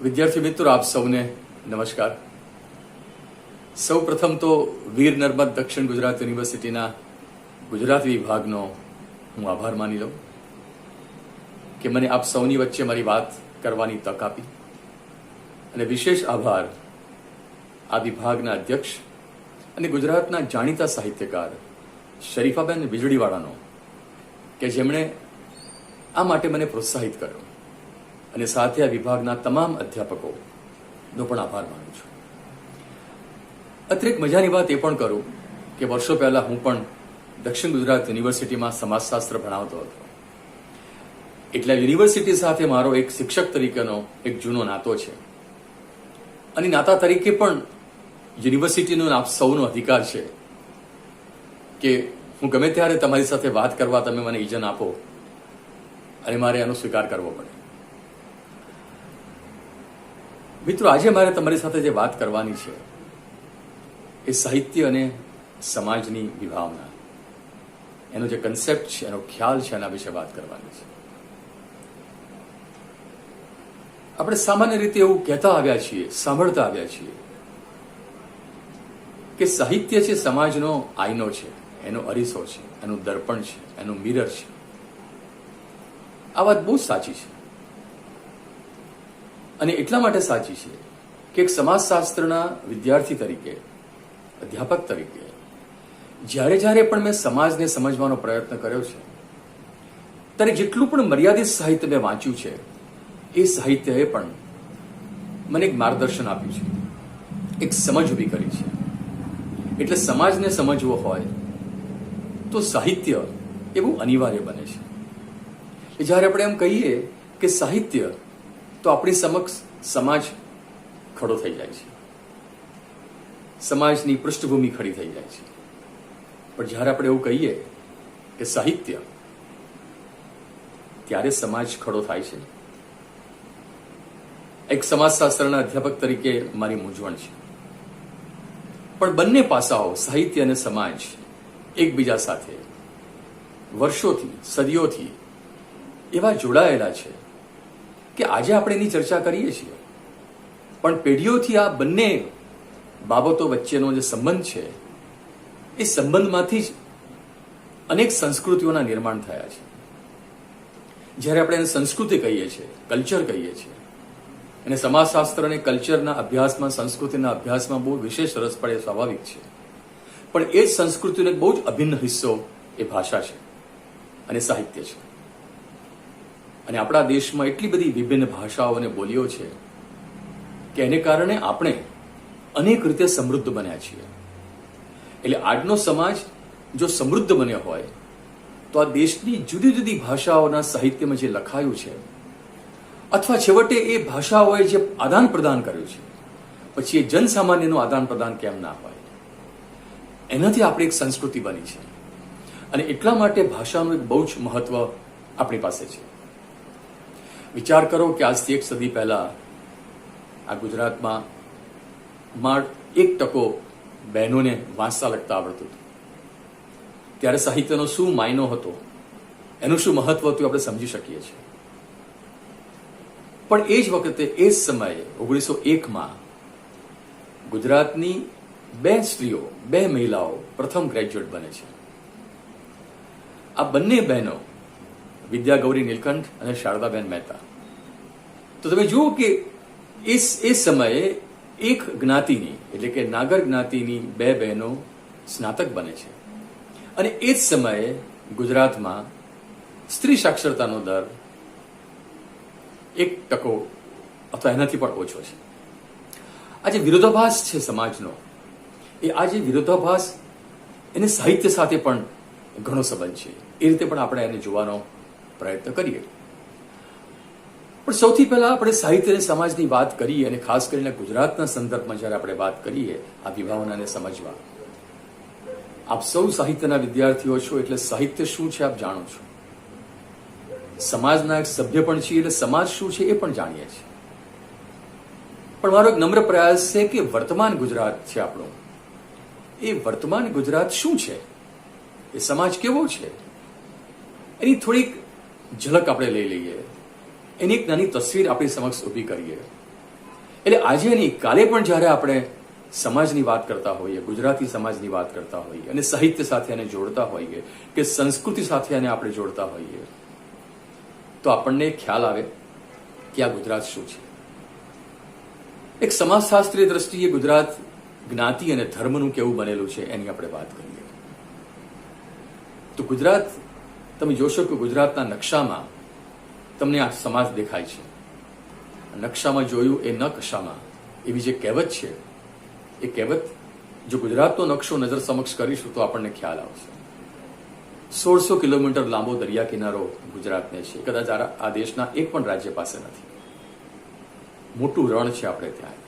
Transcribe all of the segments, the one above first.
વિદ્યાર્થી મિત્રો, આપ સૌને નમસ્કાર. સૌ પ્રથમ તો વીર નર્મદ દક્ષિણ ગુજરાત યુનિવર્સિટીના ગુજરાત વિભાગનો હું આભાર માની લઉં કે મને આપ સૌની વચ્ચે મારી વાત કરવાની તક આપી. અને વિશેષ આભાર આ વિભાગના અધ્યક્ષ અને ગુજરાતના જાણીતા સાહિત્યકાર શરીફાબેન વીજળીવાળાનો કે જેમણે આ માટે મને પ્રોત્સાહિત કર્યો, અને સાથે આ વિભાગના તમામ અધ્યાપકોનો પણ આભાર માનું છું. અત્રે એક મજાની વાત એ પણ કરું કે વર્ષો પહેલા હું પણ દક્ષિણ ગુજરાત યુનિવર્સિટીમાં સમાજશાસ્ત્ર ભણાવતો હતો. એટલે યુનિવર્સિટી સાથે મારો એક શિક્ષક તરીકેનો એક જૂનો નાતો છે, અને નાતા તરીકે પણ યુનિવર્સિટીનો આપ સૌનો અધિકાર છે કે હું ગમે ત્યારે તમારી સાથે વાત કરવા તમે મને ઇજન આપો અને મારે એનો સ્વીકાર કરવો પડે. મિત્રો, આજે મારે તમારી સાથે જે વાત કરવાની છે એ સાહિત્ય અને સમાજની વિભાવના, એનો જે કન્સેપ્ટ છે, એનો ખ્યાલ છે, એના વિશે વાત કરવાની છે. આપણે સામાન્ય રીતે એવું કહેતા આવ્યા છીએ, સાંભળતા આવ્યા છીએ કે સાહિત્ય છે સમાજનો આઈનો છે, એનો અરીસો છે, એનું દર્પણ છે, એનું મિરર છે. આ વાત બહુ સાચી છે, અને એટલા માટે સાચી છે કે એક સમાજશાસ્ત્રના વિદ્યાર્થી તરીકે, અધ્યાપક તરીકે જ્યારે પણ મેં સમાજને સમજવાનો પ્રયત્ન કર્યો છે, ત્યારે જેટલું પણ મર્યાદિત સાહિત્ય મેં વાંચ્યું છે, એ સાહિત્યએ પણ મને એક માર્ગદર્શન આપ્યું છે, એક સમજ ઊભી કરી છે. એટલે સમાજને સમજવો હોય તો સાહિત્ય એવું અનિવાર્ય બને છે. જ્યારે આપણે એમ કહીએ કે સાહિત્ય, તો આપણી સમક્ષ સમાજ ખડો થઈ જાય છે, સમાજની પૃષ્ઠભૂમિ ખડી થઈ જાય છે. પણ જ્યારે આપણે એવું કહીએ કે સાહિત્ય, ત્યારે સમાજ ખડો થાય છે. એક સમાજશાસ્ત્રના અધ્યાપક તરીકે મારી મૂંઝવણ છે. પણ બંને પાસાઓ, સાહિત્ય અને સમાજ, એકબીજા સાથે વર્ષોથી, સદીઓથી એવા જોડાયેલા છે કે આજે આપણે એની ચર્ચા કરીએ છીએ, પણ પેઢીઓથી આ બંને બાબતો વચ્ચેનો જે સંબંધ છે, એ સંબંધમાંથી જ અનેક સંસ્કૃતિઓના નિર્માણ થયા છે. જ્યારે આપણે એને સંસ્કૃતિ કહીએ છીએ, કલ્ચર કહીએ છીએ, અને સમાજશાસ્ત્ર અને કલ્ચરના અભ્યાસમાં, સંસ્કૃતિના અભ્યાસમાં બહુ વિશેષ રસ પડે, સ્વાભાવિક છે. પણ એ જ સંસ્કૃતિનો એક બહુ જ અભિન્ન હિસ્સો એ ભાષા છે અને સાહિત્ય છે. અને આપણા દેશમાં એટલી બધી વિભિન્ન ભાષાઓ અને બોલીઓ છે કે એને કારણે આપણે અનેક રીતે સમૃદ્ધ બન્યા છીએ. એટલે આજનો સમાજ જો સમૃદ્ધ બન્યો હોય તો આ દેશની જુદી જુદી ભાષાઓના સાહિત્યમાં જે લખાયું છે, અથવા છેવટે એ ભાષાઓએ જે આદાન પ્રદાન કર્યું છે, પછી એ જનસામાન્યનું આદાન પ્રદાન કેમ ના હોય, એનાથી આપણી એક સંસ્કૃતિ બની છે. અને એટલા માટે ભાષાનું એક બહુ જ મહત્વ આપણી પાસે છે. વિચાર કરો કે આજથી 1 સદી પહેલા આ ગુજરાતમાં માત્ર 1% બહેનોને વાંચતા લખતા આવડતું હતું. ત્યારે સાહિત્યનો શું માયનો હતો, એનું શું મહત્વ હતું, આપણે સમજી શકીએ છીએ. પણ એ જ વખતે, એ જ સમયે 1901માં ગુજરાતની 2 સ્ત્રીઓ, 2 મહિલાઓ પ્રથમ ગ્રેજ્યુએટ બને છે. આ બંને બહેનો વિદ્યા ગૌરી નીલકંઠ અને શારદાબેન મહેતા. તો તમે જુઓ કે એ સમયે એક જ્ઞાતિની, એટલે કે નાગર જ્ઞાતિની 2 બહેનો સ્નાતક બને છે. અને એ જ સમયે ગુજરાતમાં સ્ત્રી સાક્ષરતાનો દર 1% અથવા એનાથી પણ ઓછો છે. આ જે વિરોધાભાસ છે સમાજનો, એ આ જે વિરોધાભાસ, એને સાહિત્ય સાથે પણ ઘણો સંબંધ છે. એ રીતે પણ આપણે એને જોવાનો પ્રયત્ન કરીએ. પણ સૌથી પહેલા આપણે સાહિત્ય અને સમાજની વાત કરીએ, અને ખાસ કરીને ગુજરાતના સંદર્ભમાં જ્યારે આપણે વાત કરીએ આ વિભાવનાને સમજવા. આપ સૌ સાહિત્યના વિદ્યાર્થીઓ છો, એટલે સાહિત્ય શું છે આપ જાણો છો. સમાજના એક સભ્ય પણ છીએ, એટલે સમાજ શું છે એ પણ જાણીએ છીએ. પણ મારો એક નમ્ર પ્રયાસ છે કે વર્તમાન ગુજરાત છે આપણું, એ વર્તમાન ગુજરાત શું છે, એ સમાજ કેવો છે, એની થોડીક ઝલક આપણે લઈ લઈએ, એની એક નાની તસવીર આપણી સમક્ષ ઊભી કરીએ. એટલે આજે નહીં, કાલે પણ જ્યારે આપણે સમાજની વાત કરતા હોઈએ, ગુજરાતી સમાજની વાત કરતા હોઈએ અને સાહિત્ય સાથે એને જોડતા હોઈએ કે સંસ્કૃતિ સાથે એને આપણે જોડતા હોઈએ, તો આપણને ખ્યાલ આવે કે આ ગુજરાત શું છે. એક સમાજશાસ્ત્રીય દ્રષ્ટિએ ગુજરાત જ્ઞાતિ અને ધર્મનું કેવું બનેલું છે એની આપણે વાત કરીએ તો ગુજરાત, તમે જોશો કે ગુજરાતના નકશામાં તમને આ સમાજ દેખાય છે. નકશામાં જોયું એ ન કશામાં, એવી જે કહેવત છે, એ કહેવત જો ગુજરાતનો નકશો નજર સમક્ષ કરીશું તો આપણને ખ્યાલ આવશે. 1600 કિલોમીટર લાંબો દરિયા કિનારો ગુજરાતને છે. કદાચ આ દેશના એક પણ રાજ્ય પાસે નથી. મોટું રણ છે આપણે ત્યાં.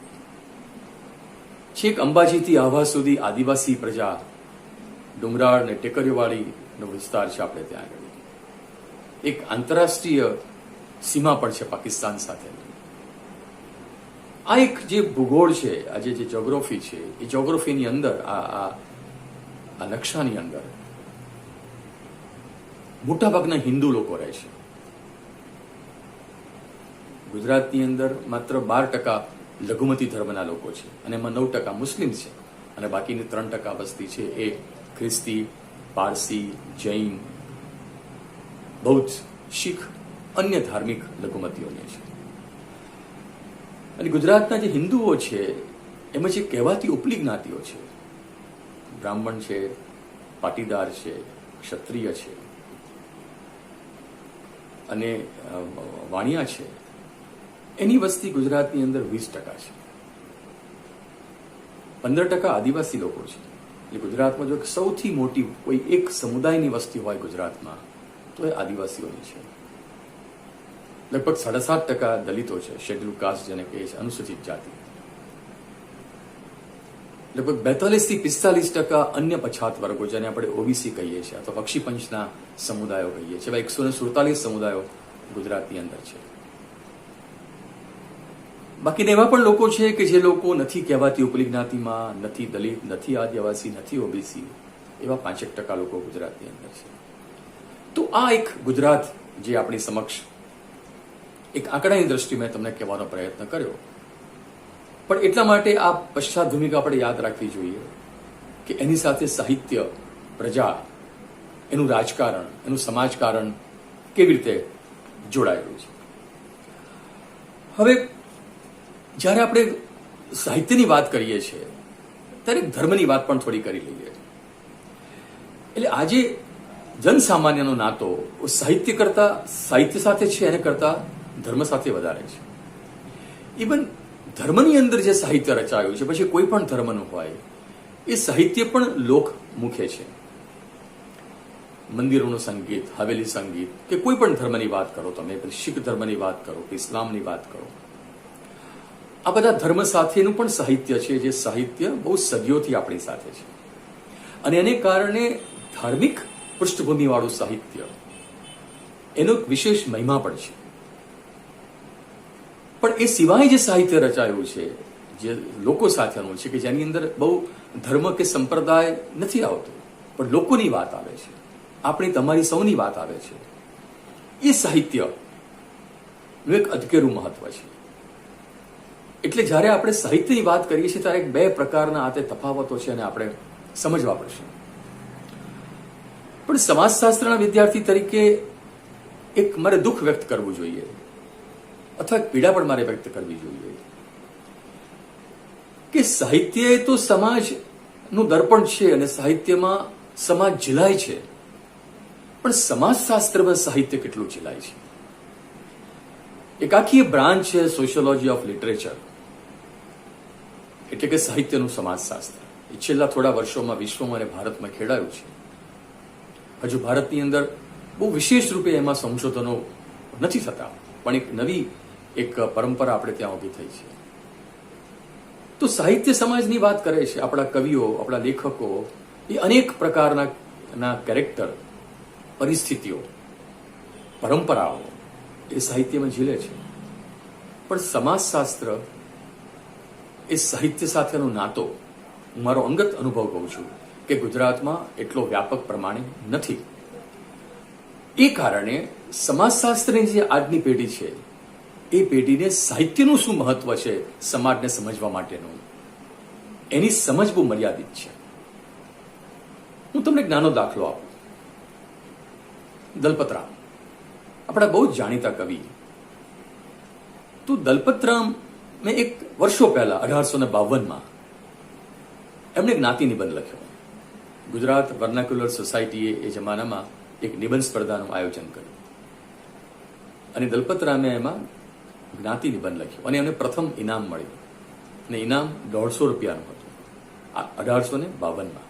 છેક અંબાજીથી આહવા સુધી આદિવાસી પ્રજા, ડુંગરાળ ને ટેકરીવાળીનો વિસ્તાર છે આપણે ત્યાં આગળ. એક આંતરરાષ્ટ્રીય સીમા પણ છે પાકિસ્તાન સાથે. આ એક જે ભૂગોળ છે, આજે જે જ્યોગ્રાફી છે, એ જ્યોગ્રાફીની અંદર આ નકશાની અંદર મોટાભાગના હિન્દુ લોકો રહે છે. ગુજરાતની અંદર માત્ર 12% લઘુમતી ધર્મના લોકો છે અને એમાં 9% મુસ્લિમ છે અને બાકીની 3% વસ્તી છે એ ખ્રિસ્તી, પારસી, જૈન, બૌદ્ધ, શીખ, અન્ય ધાર્મિક લઘુમતીઓને છે. અને ગુજરાતના જે હિન્દુઓ છે એમાં જે કહેવાતી ઉપલી જ્ઞાતિઓ છે, બ્રાહ્મણ છે, પાટીદાર છે, ક્ષત્રિય છે અને વાણિયા છે, એની વસ્તી ગુજરાતની અંદર 20% છે. 15% આદિવાસી લોકો છે. એટલે ગુજરાતમાં જો સૌથી મોટી કોઈ એક સમુદાયની વસ્તી હોય ગુજરાતમાં તો એ આદિવાસીઓની છે. લગભગ 7.5% દલિતો છે, શેડ્યુલ કાસ્ટ જેને કહે છે, અનુસૂચિત જાતિ. લગભગ 42 થી 45% અન્ય પછાત વર્ગો, જેને આપણે ઓબીસી કહીએ છીએ અથવા બક્ષીપંચના સમુદાયો કહીએ છીએ. 147 સમુદાયો ગુજરાતની અંદર છે. બાકીના એવા પણ લોકો છે કે જે લોકો નથી કહેવાતી ઉપલી જ્ઞાતિમાં, નથી દલિત, નથી આદિવાસી, નથી ઓબીસી, એવા 5% લોકો ગુજરાતની અંદર છે. તો આ એક ગુજરાત જે આપણી સમક્ષ એક આંકડાની દ્રષ્ટિએ મેં તમને કહેવાનો પ્રયત્ન કર્યો. પણ એટલા માટે આ પશ્ચાત ભૂમિકા આપણે યાદ રાખવી જોઈએ કે એની સાથે સાહિત્ય, પ્રજા, એનું રાજકારણ, એનું સમાજકારણ કેવી રીતે જોડાયેલું છે. હવે જ્યારે આપણે સાહિત્યની વાત કરીએ છીએ ત્યારે ધર્મની વાત પણ થોડી કરી લઈએ. એટલે આજે જનસામાન્યનો નાતો સાહિત્ય સાથે છે એને કરતા ધર્મ સાથે વધારે છે. ઇવન ધર્મની અંદર જે સાહિત્ય રચાયું છે, પછી કોઈ પણ ધર્મનું હોય, એ સાહિત્ય પણ લોકમુખે છે. મંદિરોનું સંગીત, હવેલી સંગીત, કે કોઈ પણ ધર્મની વાત કરો તમે, શીખ ધર્મની વાત કરો કે ઇસ્લામની વાત કરો, આ બધા ધર્મ સાથેનું પણ સાહિત્ય છે, જે સાહિત્ય બહુ સદીઓથી આપણી સાથે છે. અને એને કારણે ધાર્મિક પૃષ્ઠભૂમિવાળું સાહિત્ય એનો એક વિશેષ મહિમા પણ છે. પણ એ સિવાય જે સાહિત્ય રચાયું છે, જે લોકો સાથેનું છે, કે જેની અંદર બહુ ધર્મ કે સંપ્રદાય નથી આવતો, પણ લોકોની વાત આવે છે, આપણી તમારી સૌની વાત આવે છે, એ સાહિત્યનું એક અદકેરું મહત્વ છે. એટલે જ્યારે આપણે સાહિત્યની વાત કરીએ છીએ ત્યારે 2 પ્રકારના આ તફાવતો છે અને આપણે સમજવા પડશે. પણ સમાજશાસ્ત્રના વિદ્યાર્થી તરીકે એક મારે દુઃખ વ્યક્ત કરવું જોઈએ અથવા એક પીડા પણ મારે વ્યક્ત કરવી જોઈએ કે સાહિત્ય એ તો સમાજનું દર્પણ છે અને સાહિત્યમાં સમાજ ઝીલાય છે, પણ સમાજશાસ્ત્રમાં સાહિત્ય કેટલું ઝીલાય છે. એક આખી બ્રાન્ચ છે સોશિયોલોજી ઓફ લિટરેચર, એટલે કે સાહિત્યનું સમાજશાસ્ત્ર. એ છેલ્લા થોડા વર્ષોમાં વિશ્વમાં અને ભારતમાં ખેડાયું છે. હજુ ભારતની અંદર બહુ વિશેષ રૂપે એમાં સંશોધનો નથી થતા, પણ એક નવી પરંપરા આપણે ત્યાં ઊભી થઈ છે. તો સાહિત્ય સમાજની વાત કરે છે. આપણા કવિઓ, આપણા લેખકો એ અનેક પ્રકારના કેરેક્ટર, પરિસ્થિતિઓ, પરંપરાઓ એ સાહિત્યમાં ઝીલે છે. પણ સમાજશાસ્ત્ર એ સાહિત્ય સાથેનો નાતો, હું મારો અંગત અનુભવ કહું છું કે ગુજરાતમાં એટલો વ્યાપક પ્રમાણે નથી. એ કારણે સમાજશાસ્ત્રની જે આજની પેઢી છે એ પેઢીને સાહિત્યનું શું મહત્વ છે સમાજને સમજવા માટેનું, એની સમજ બહુ મર્યાદિત છે. હું તમને એક નાનો દાખલો આપું. દલપતરામ આપણા બહુ જ જાણીતા કવિ. તો દલપતરામ મેં એક વર્ષો પહેલા 1852માં એમણે જ્ઞાતિ નિબંધ લખ્યો. ગુજરાત વર્નાક્યુલર સોસાયટીએ એ જમાનામાં એક નિબંધ સ્પર્ધાનું આયોજન કર્યું અને દલપતરામે એમાં જ્ઞાતિ નિબંધ લખ્યો અને એમને પ્રથમ ઇનામ મળ્યું અને ઇનામ 150 રૂપિયાનું હતું 1852માં.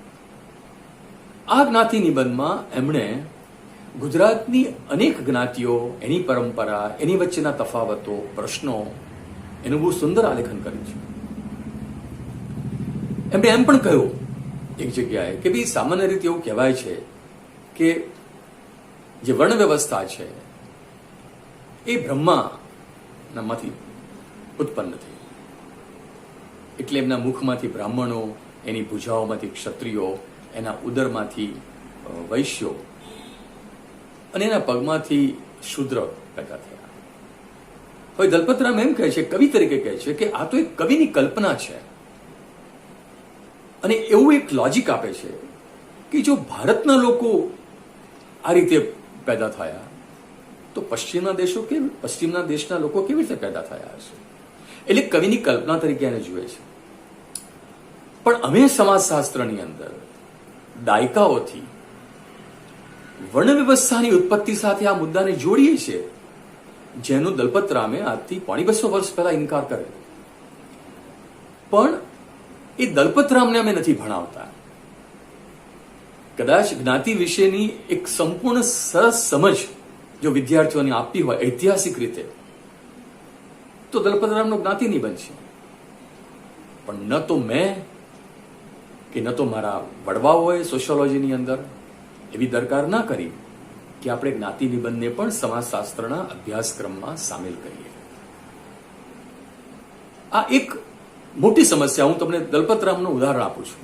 આ જ્ઞાતિ નિબંધમાં એમણે ગુજરાતની અનેક જ્ઞાતિઓ, એની પરંપરા, એની વચ્ચેના તફાવતો, પ્રશ્નો, એનું બહુ સુંદર આલેખન કર્યું છે. એમણે એમ પણ કહ્યું એક જગ્યાએ કે ભાઈ સામાન્ય રીતે એવું કહેવાય છે કે જે વર્ણ વ્યવસ્થા છે એ બ્રહ્મામાંથી ઉત્પન્ન થઈ. એટલે એમના મુખમાંથી બ્રાહ્મણો, એની ભુજાઓમાંથી ક્ષત્રિયો, એના ઉદરમાંથી વૈશ્યો અને એના પગમાંથી શૂદ્ર પેદા થયા. હવે દલપતરામ એમ કહે છે, કવિ તરીકે કહે છે કે આ તો એક કવિની કલ્પના છે અને એવું એક લોજિક આપે છે કે જો ભારતના લોકો આ રીતે પેદા થયા તો પશ્ચિમના દેશના લોકો કેવી રીતે પેદા થયા હશે. એટલે કવિની કલ્પના તરીકે એને જુએ છે. પણ અમે સમાજશાસ્ત્રની અંદર દાયકાઓથી વર્ણ વ્યવસ્થાની ઉત્પત્તિ સાથે આ મુદ્દાને જોડીએ છીએ, જેનો દલપતરામે આજથી 250 વર્ષ પહેલા ઇનકાર કરેલો. પણ એ દલપતરામને અમે નથી ભણાવતા. કદાચ જ્ઞાતિ વિશેની એક સંપૂર્ણ સરસ સમજ જો વિદ્યાર્થીઓને આપવી હોય ઐતિહાસિક રીતે, તો દલપતરામનો જ્ઞાતિ નિબંધ છે. પણ ન તો મેં કે ન તો મારા વડવાઓએ સોશિયોલોજીની અંદર એવી દરકાર ના કરી કે આપણે જ્ઞાતિ નિબંધને પણ સમાજશાસ્ત્રના અભ્યાસક્રમમાં સામેલ કરીએ. આ એક મોટી સમસ્યા. હું તમને દલપતરામનું ઉદાહરણ આપું છું.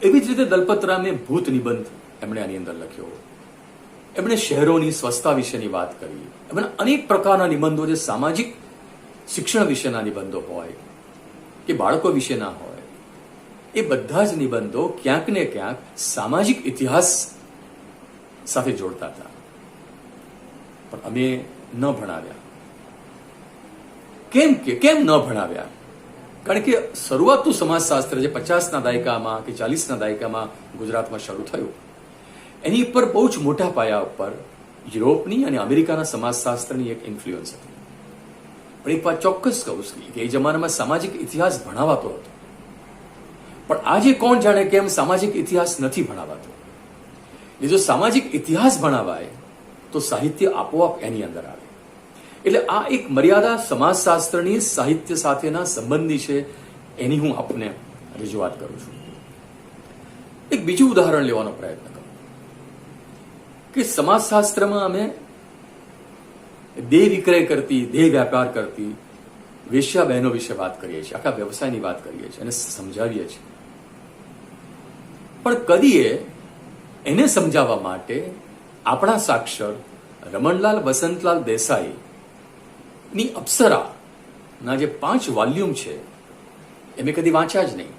એવી જ રીતે દલપતરામે ભૂત નિબંધ એમણે આની અંદર લખ્યો. એમણે શહેરોની સ્વચ્છતા વિશેની વાત કરી. એમણે અનેક પ્રકારના નિબંધો, જે સામાજિક શિક્ષણ વિશેના નિબંધો હોય કે બાળકો વિશેના હોય, એ બધા જ નિબંધો ક્યાંક ને ક્યાંક સામાજિક ઇતિહાસ સાથે જોડતા હતા. પણ અમે ન ભણાવ્યા. કેમ ન ભણાવ્યા? કારણ કે શરૂઆતનું સમાજશાસ્ત્ર જે 50ના દાયકામાં કે 40ના દાયકામાં ગુજરાતમાં શરૂ થયું, એની પર બહુ જ મોટા પાયા ઉપર યુરોપની અને અમેરિકાના સમાજશાસ્ત્રની એક ઇન્ફ્લુઅન્સ હતી. પણ એક વાત ચોક્કસ કહું છું કે એ જમાનામાં સામાજિક ઇતિહાસ ભણાવાતો હતો. પણ આજે કોણ જાણે કેમ સામાજિક ઇતિહાસ નથી ભણાવાતો. જો સામાજિક ઇતિહાસ ભણાવાય તો સાહિત્ય આપોઆપ એની અંદર આવે. એટલે આ એક મર્યાદા સમાજશાસ્ત્રની સાહિત્ય સાથેના સંબંધી છે, એની હું આપને રજૂઆત કરું છું. એક બીજું ઉદાહરણ લેવાનો પ્રયત્ન કરું કે સમાજશાસ્ત્રમાં અમે દેહ વિક્રય કરતી, દેહ વ્યાપાર કરતી વેશ્યા બહેનો વિશે વાત કરીએ છીએ, આખા વ્યવસાયની વાત કરીએ છીએ અને સમજાવીએ છીએ. પણ કદીએ એને સમજાવવા માટે આપણા સાક્ષર રમણલાલ વસંતલાલ દેસાઈ ની અપ્સરાના જે 5 વોલ્યુમ છે એ મેં કદી વાંચ્યા જ નહીં.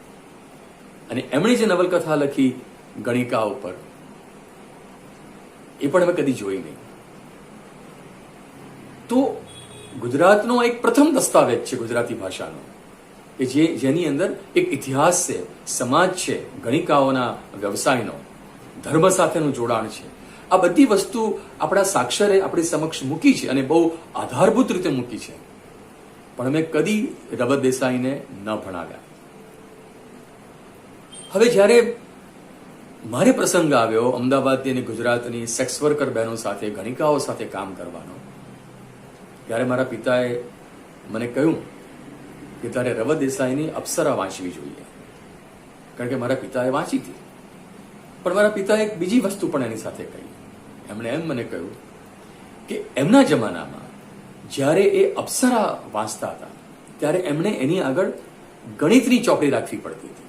અને એમણે જે નવલકથા લખી ગણિકા ઉપર, એ પણ અમે કદી જોઈ નહીં. તો ગુજરાતનો એક પ્રથમ દસ્તાવેજ છે ગુજરાતી ભાષાનો કે જેની અંદર એક ઇતિહાસ છે, સમાજ છે, ગણિકાઓના વ્યવસાયનો, ધર્મ સાથેનું જોડાણ છે. આ બધી વસ્તુ આપણા સાક્ષરે આપણી સમક્ષ મૂકી છે અને બહુ આધારભૂત રીતે મૂકી છે. પણ અમે કદી રબત દેસાઈને ન ભણાવ્યા. હવે જ્યારે મારે પ્રસંગ આવ્યો અમદાવાદની અને ગુજરાતની સેક્સ વર્કર બહેનો સાથે, ગણિકાઓ સાથે કામ કરવાનો, ત્યારે મારા પિતાએ મને કહ્યું કે તારે રબત દેસાઈની અપ્સરા વાંચવી જોઈએ. કારણ કે મારા પિતાએ વાંચી હતી. પણ મારા પિતાએ એક બીજી વસ્તુ પણ એની સાથે કહી. એમણે એમ મને કહ્યું કે એમના જમાનામાં જ્યારે એ અપ્સરા વાંચતા હતા ત્યારે એમણે એની આગળ ગણિતની ચોપડી રાખવી પડતી હતી.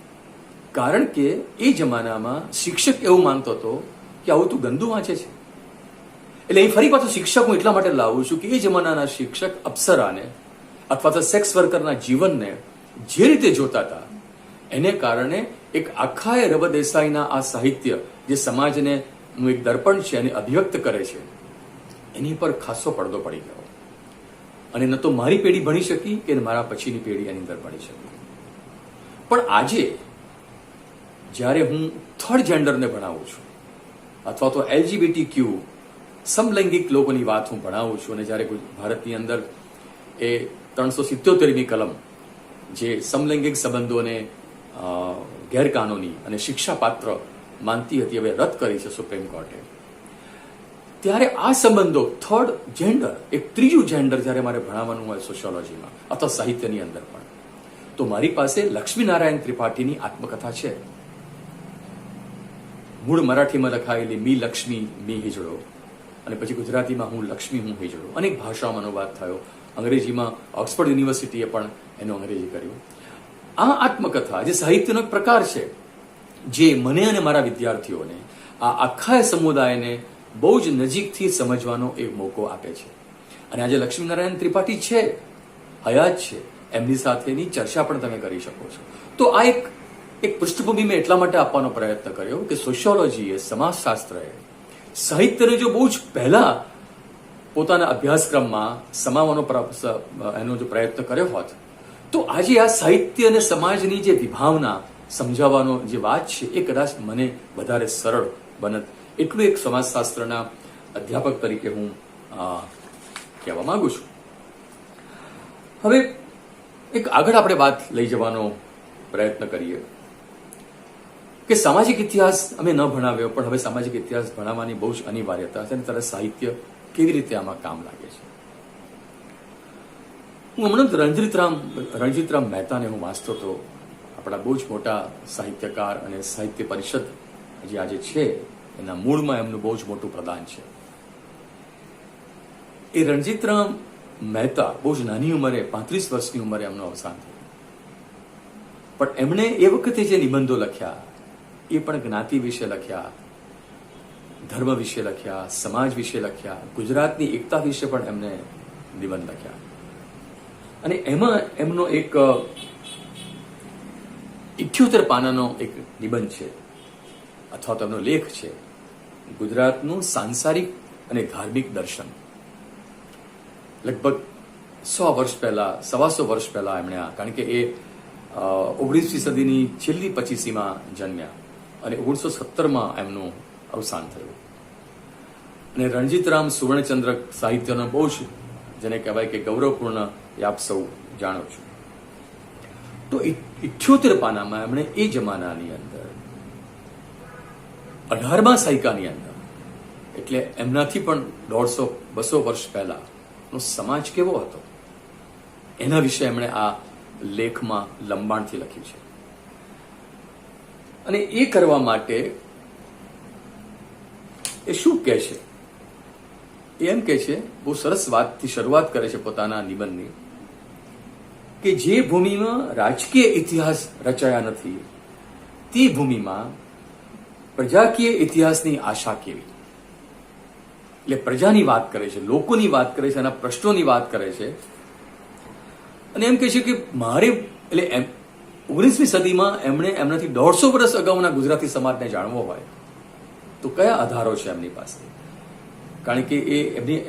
કારણ કે એ જમાનામાં શિક્ષક એવું માનતો હતો કે આવું તું ગંદુ વાંચે છે. એટલે એ ફરી પાછું શિક્ષક હું એટલા માટે લાવું છું કે એ જમાનાના શિક્ષક અપ્સરાને અથવા તો સેક્સ વર્કરના જીવનને જે રીતે જોતા હતા એને કારણે એક આખા રવ દેસાઈના આ સાહિત્ય જે સમાજને નું એક દર્પણ છે અને અભિવ્યક્ત કરે છે એની પર ખાસો પડદો પડી ગયો અને ન તો મારી પેઢી ભણી શકી કે મારા પછીની પેઢી એની અંદર ભણી શકી. પણ આજે જ્યારે હું થર્ડ જેન્ડરને ભણાવું છું અથવા તો LGBTQ સમલૈંગિક લોકોની વાત હું ભણાવું છું અને જ્યારે ભારતની અંદર એ 377મી કલમ જે સમલૈંગિક સંબંધોને ગેરકાનૂની અને શિક્ષાપાત્ર માનતી હતી હવે રદ કરી છે સુપ્રીમ કોર્ટે, ત્યારે આ સંબંધો થર્ડ જેન્ડર એક ત્રીજું જેન્ડર જ્યારે મારે ભણાવવાનું હોય સોશિયોલોજીમાં અથવા સાહિત્યની અંદર પણ, તો મારી પાસે લક્ષ્મીનારાયણ ત્રિપાઠીની આત્મકથા છે. મૂળ મરાઠીમાં લખાયેલી મી લક્ષ્મી મી હિજડો અને પછી ગુજરાતીમાં હું લક્ષ્મી હું હિજડો અનેક ભાષાઓમાં અનુવાદ થયો. અંગ્રેજીમાં ઓક્સફર્ડ યુનિવર્સિટીએ પણ એનું અંગ્રેજી કર્યું. આ આત્મકથા જે સાહિત્યનો એક પ્રકાર છે જે મને અને મારા વિદ્યાર્થીઓને આ આખા સમુદાયને બહુ જ નજીકથી સમજવાનો એક મોકો આપે છે. અને આજે લક્ષ્મીનારાયણ ત્રિપાઠી છે, હયાત છે, એમની સાથેની ચર્ચા પણ તમે કરી શકો છો. તો આ એક પૃષ્ઠભૂમિ મેં એટલા માટે આપવાનો પ્રયત્ન કર્યો કે સોશિયોલોજીએ, સમાજશાસ્ત્રએ સાહિત્યને જો બહુ જ પહેલા પોતાના અભ્યાસક્રમમાં સમાવવાનો એનો જો પ્રયત્ન કર્યો હોત તો આજે આ સાહિત્ય અને સમાજની જે વિભાવના સમજાવવાનો જે વાત છે એ કદાચ મને વધારે સરળ બનત. એટલું એક સમાજશાસ્ત્રના અધ્યાપક તરીકે હું કહેવા માંગુ છું. હવે એક આગળ આપણે વાત લઈ જવાનો પ્રયત્ન કરીએ કે સામાજિક ઇતિહાસ અમે ન ભણાવ્યો પણ હવે સામાજિક ઇતિહાસ ભણાવવાની બહુ જ અનિવાર્યતા છે અને તરત સાહિત્ય કેવી રીતે આમાં કામ લાગે છે. હું હમણાં રણજીતરામ મહેતાને હું વાંચતો હતો, આપણા બહુ જ મોટા સાહિત્યકાર અને સાહિત્ય પરિષદ જે આજે છે એના મૂળમાં એમનું બહુ જ મોટું પ્રદાન છે. એ રણજીતરામ મહેતા બહુ જ નાની ઉંમરે 35 વર્ષની ઉંમરે એમનું અવસાન થયું, પણ એમણે એ વખતે જે નિબંધો લખ્યા એ પણ જ્ઞાતિ વિશે લખ્યા, ધર્મ વિશે લખ્યા, સમાજ વિશે લખ્યા, ગુજરાતની એકતા વિશે પણ એમને નિબંધ લખ્યા. અને એમાં એમનો એક 78 પાનાનો એક નિબંધ છે અથવા તો એમનો લેખ છે, ગુજરાતનું સાંસારિક અને ધાર્મિક દર્શન. લગભગ 100 વર્ષ પહેલા, 125 વર્ષ પહેલા એમણે કારણ કે એ 19મી સદીની છેલ્લી 25સીમાં જન્મ્યા અને 1917માં એમનું અવસાન થયું. અને રણજીતરામ સુવર્ણચંદ્રક સાહિત્યનો બહુ જ જેને કહેવાય કે ગૌરવપૂર્ણ આપ સૌ જાણો છો. તો 78 પાનામાં એમણે એ જમાનાની અંદર 18મા સૈકાની અંદર એટલે એમનાથી પણ 150-200 વર્ષ પહેલાનો સમાજ કેવો હતો એના વિશે એમણે આ લેખમાં લંબાણથી લખ્યું છે. અને એ કરવા માટે એ શું કહે છે, એમ કહે છે, બહુ સરસ વાતથી શરૂઆત કરે છે પોતાના નિબંધની, કે જે ભૂમિમાં રાજકીય ઇતિહાસ રચાયા નથી તે ભૂમિમાં પ્રજાકીય ઇતિહાસની આશા કેવી. એટલે પ્રજાની વાત કરે છે, લોકોની વાત કરે છે, એના પ્રશ્નોની વાત કરે છે. અને એમ કહે છે કે મારે એટલે 19મી સદીમાં એમણે એમનાથી 150 વર્ષ અગાઉના ગુજરાતી સમાજને જાણવો હોય તો કયા આધારો છે એમની પાસે, કારણ કે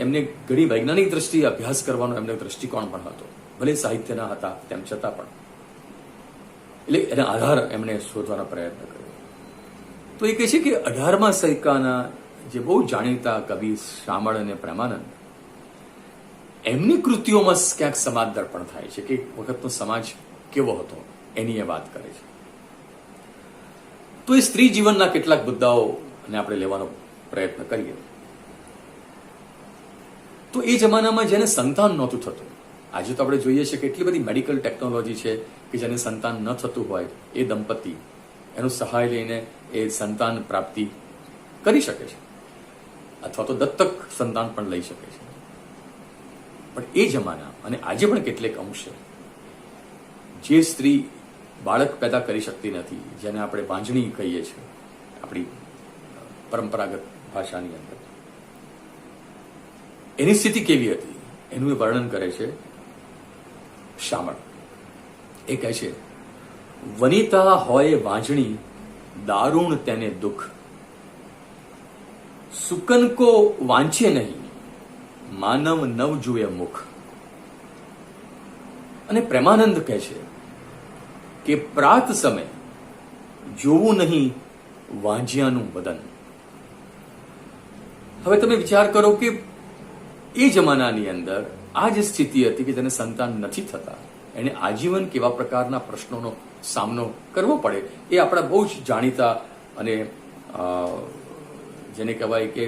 એમને ઘણી વૈજ્ઞાનિક દ્રષ્ટિએ અભ્યાસ કરવાનો એમનો દ્રષ્ટિકોણ પણ હતો, ભલે સાહિત્યના હતા તેમ છતાં પણ. એટલે એના આધાર એમણે શોધવાનો પ્રયત્ન કર્યો. તો એ કહે છે કે 18મા સૈકાના જે બહુ જાણીતા કવિ શામળ અને પ્રેમાનંદ એમની કૃતિઓમાં ક્યાંક સમાજ દર્પણ થાય છે કે એક વખતનો સમાજ કેવો હતો એની એ વાત કરે છે. તો એ સ્ત્રી જીવનના કેટલાક મુદ્દાઓને આપણે લેવાનો પ્રયત્ન કરીએ. તો એ જમાનામાં જેને સંતાન નહોતું થતું, આજે તો આપણે જોઈએ છીએ કે એટલી બધી મેડિકલ ટેકનોલોજી છે કે જેને સંતાન ન થતું હોય એ દંપતિ એનો સહાય લઈને એ સંતાન પ્રાપ્તિ કરી શકે છે અથવા તો દત્તક સંતાન પણ લઈ શકે છે. પણ એ જમાના અને આજે પણ કેટલેક અંશે જે સ્ત્રી બાળક પેદા કરી શકતી નથી, જેને આપણે વાંજણી કહીએ છીએ આપણી પરંપરાગત ભાષાની અંદર, એની સ્થિતિ કેવી હતી એનું એ વર્ણન કરે છે શામળ. એ કહે છે, વનિતા હોય વાંજણી, દારૂણ તેને દુઃખ, સુકનકો વાંચે નહીં, માનવ નવ જુએ મુખ. અને પ્રેમાનંદ કહે છે કે પ્રાત સમય જોવું નહીં વાંજિયાનું બદન. હવે તમે વિચાર કરો કે એ જમાનાની અંદર આ જે સ્થિતિ હતી કે જેને સંતાન નથી થતા, એને આજીવન કેવા પ્રકારના પ્રશ્નોનો સામનો કરવો પડે, એ આપણા બહુ જ જાણીતા અને જેને કહેવાય કે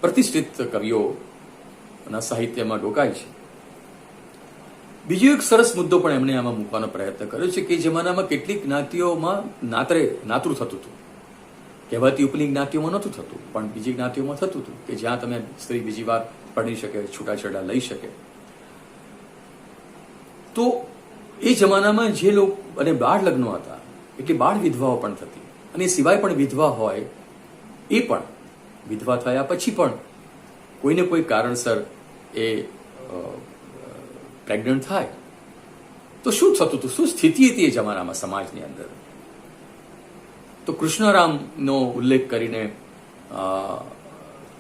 પ્રતિષ્ઠિત કવિઓના સાહિત્યમાં ડોકાય છે. બીજો એક સરસ મુદ્દો પણ એમણે આમાં મૂકવાનો પ્રયત્ન કર્યો છે કે જમાનામાં કેટલીક જ્ઞાતિઓમાં નાતરું થતું હતું. કહેવાતી ઉપલી જ્ઞાતિઓમાં નહોતું થતું, પણ બીજી જ્ઞાતિઓમાં થતું હતું કે જ્યાં તમે સ્ત્રી બીજી વાર પરણી શકે, છૂટાછેડા લઈ શકે. તો એ જમાનામાં જે લોકો અને બાળ લગ્નો હતા એટલે બાળ વિધવાઓ પણ થતી, અને એ સિવાય પણ વિધવા હોય એ પણ વિધવા થયા પછી પણ કોઈને કોઈ કારણસર એ પ્રેગ્નન્ટ થાય તો શું થતું હતું, શું સ્થિતિ હતી એ જમાનામાં સમાજની અંદર. તો કૃષ્ણરામનો ઉલ્લેખ કરીને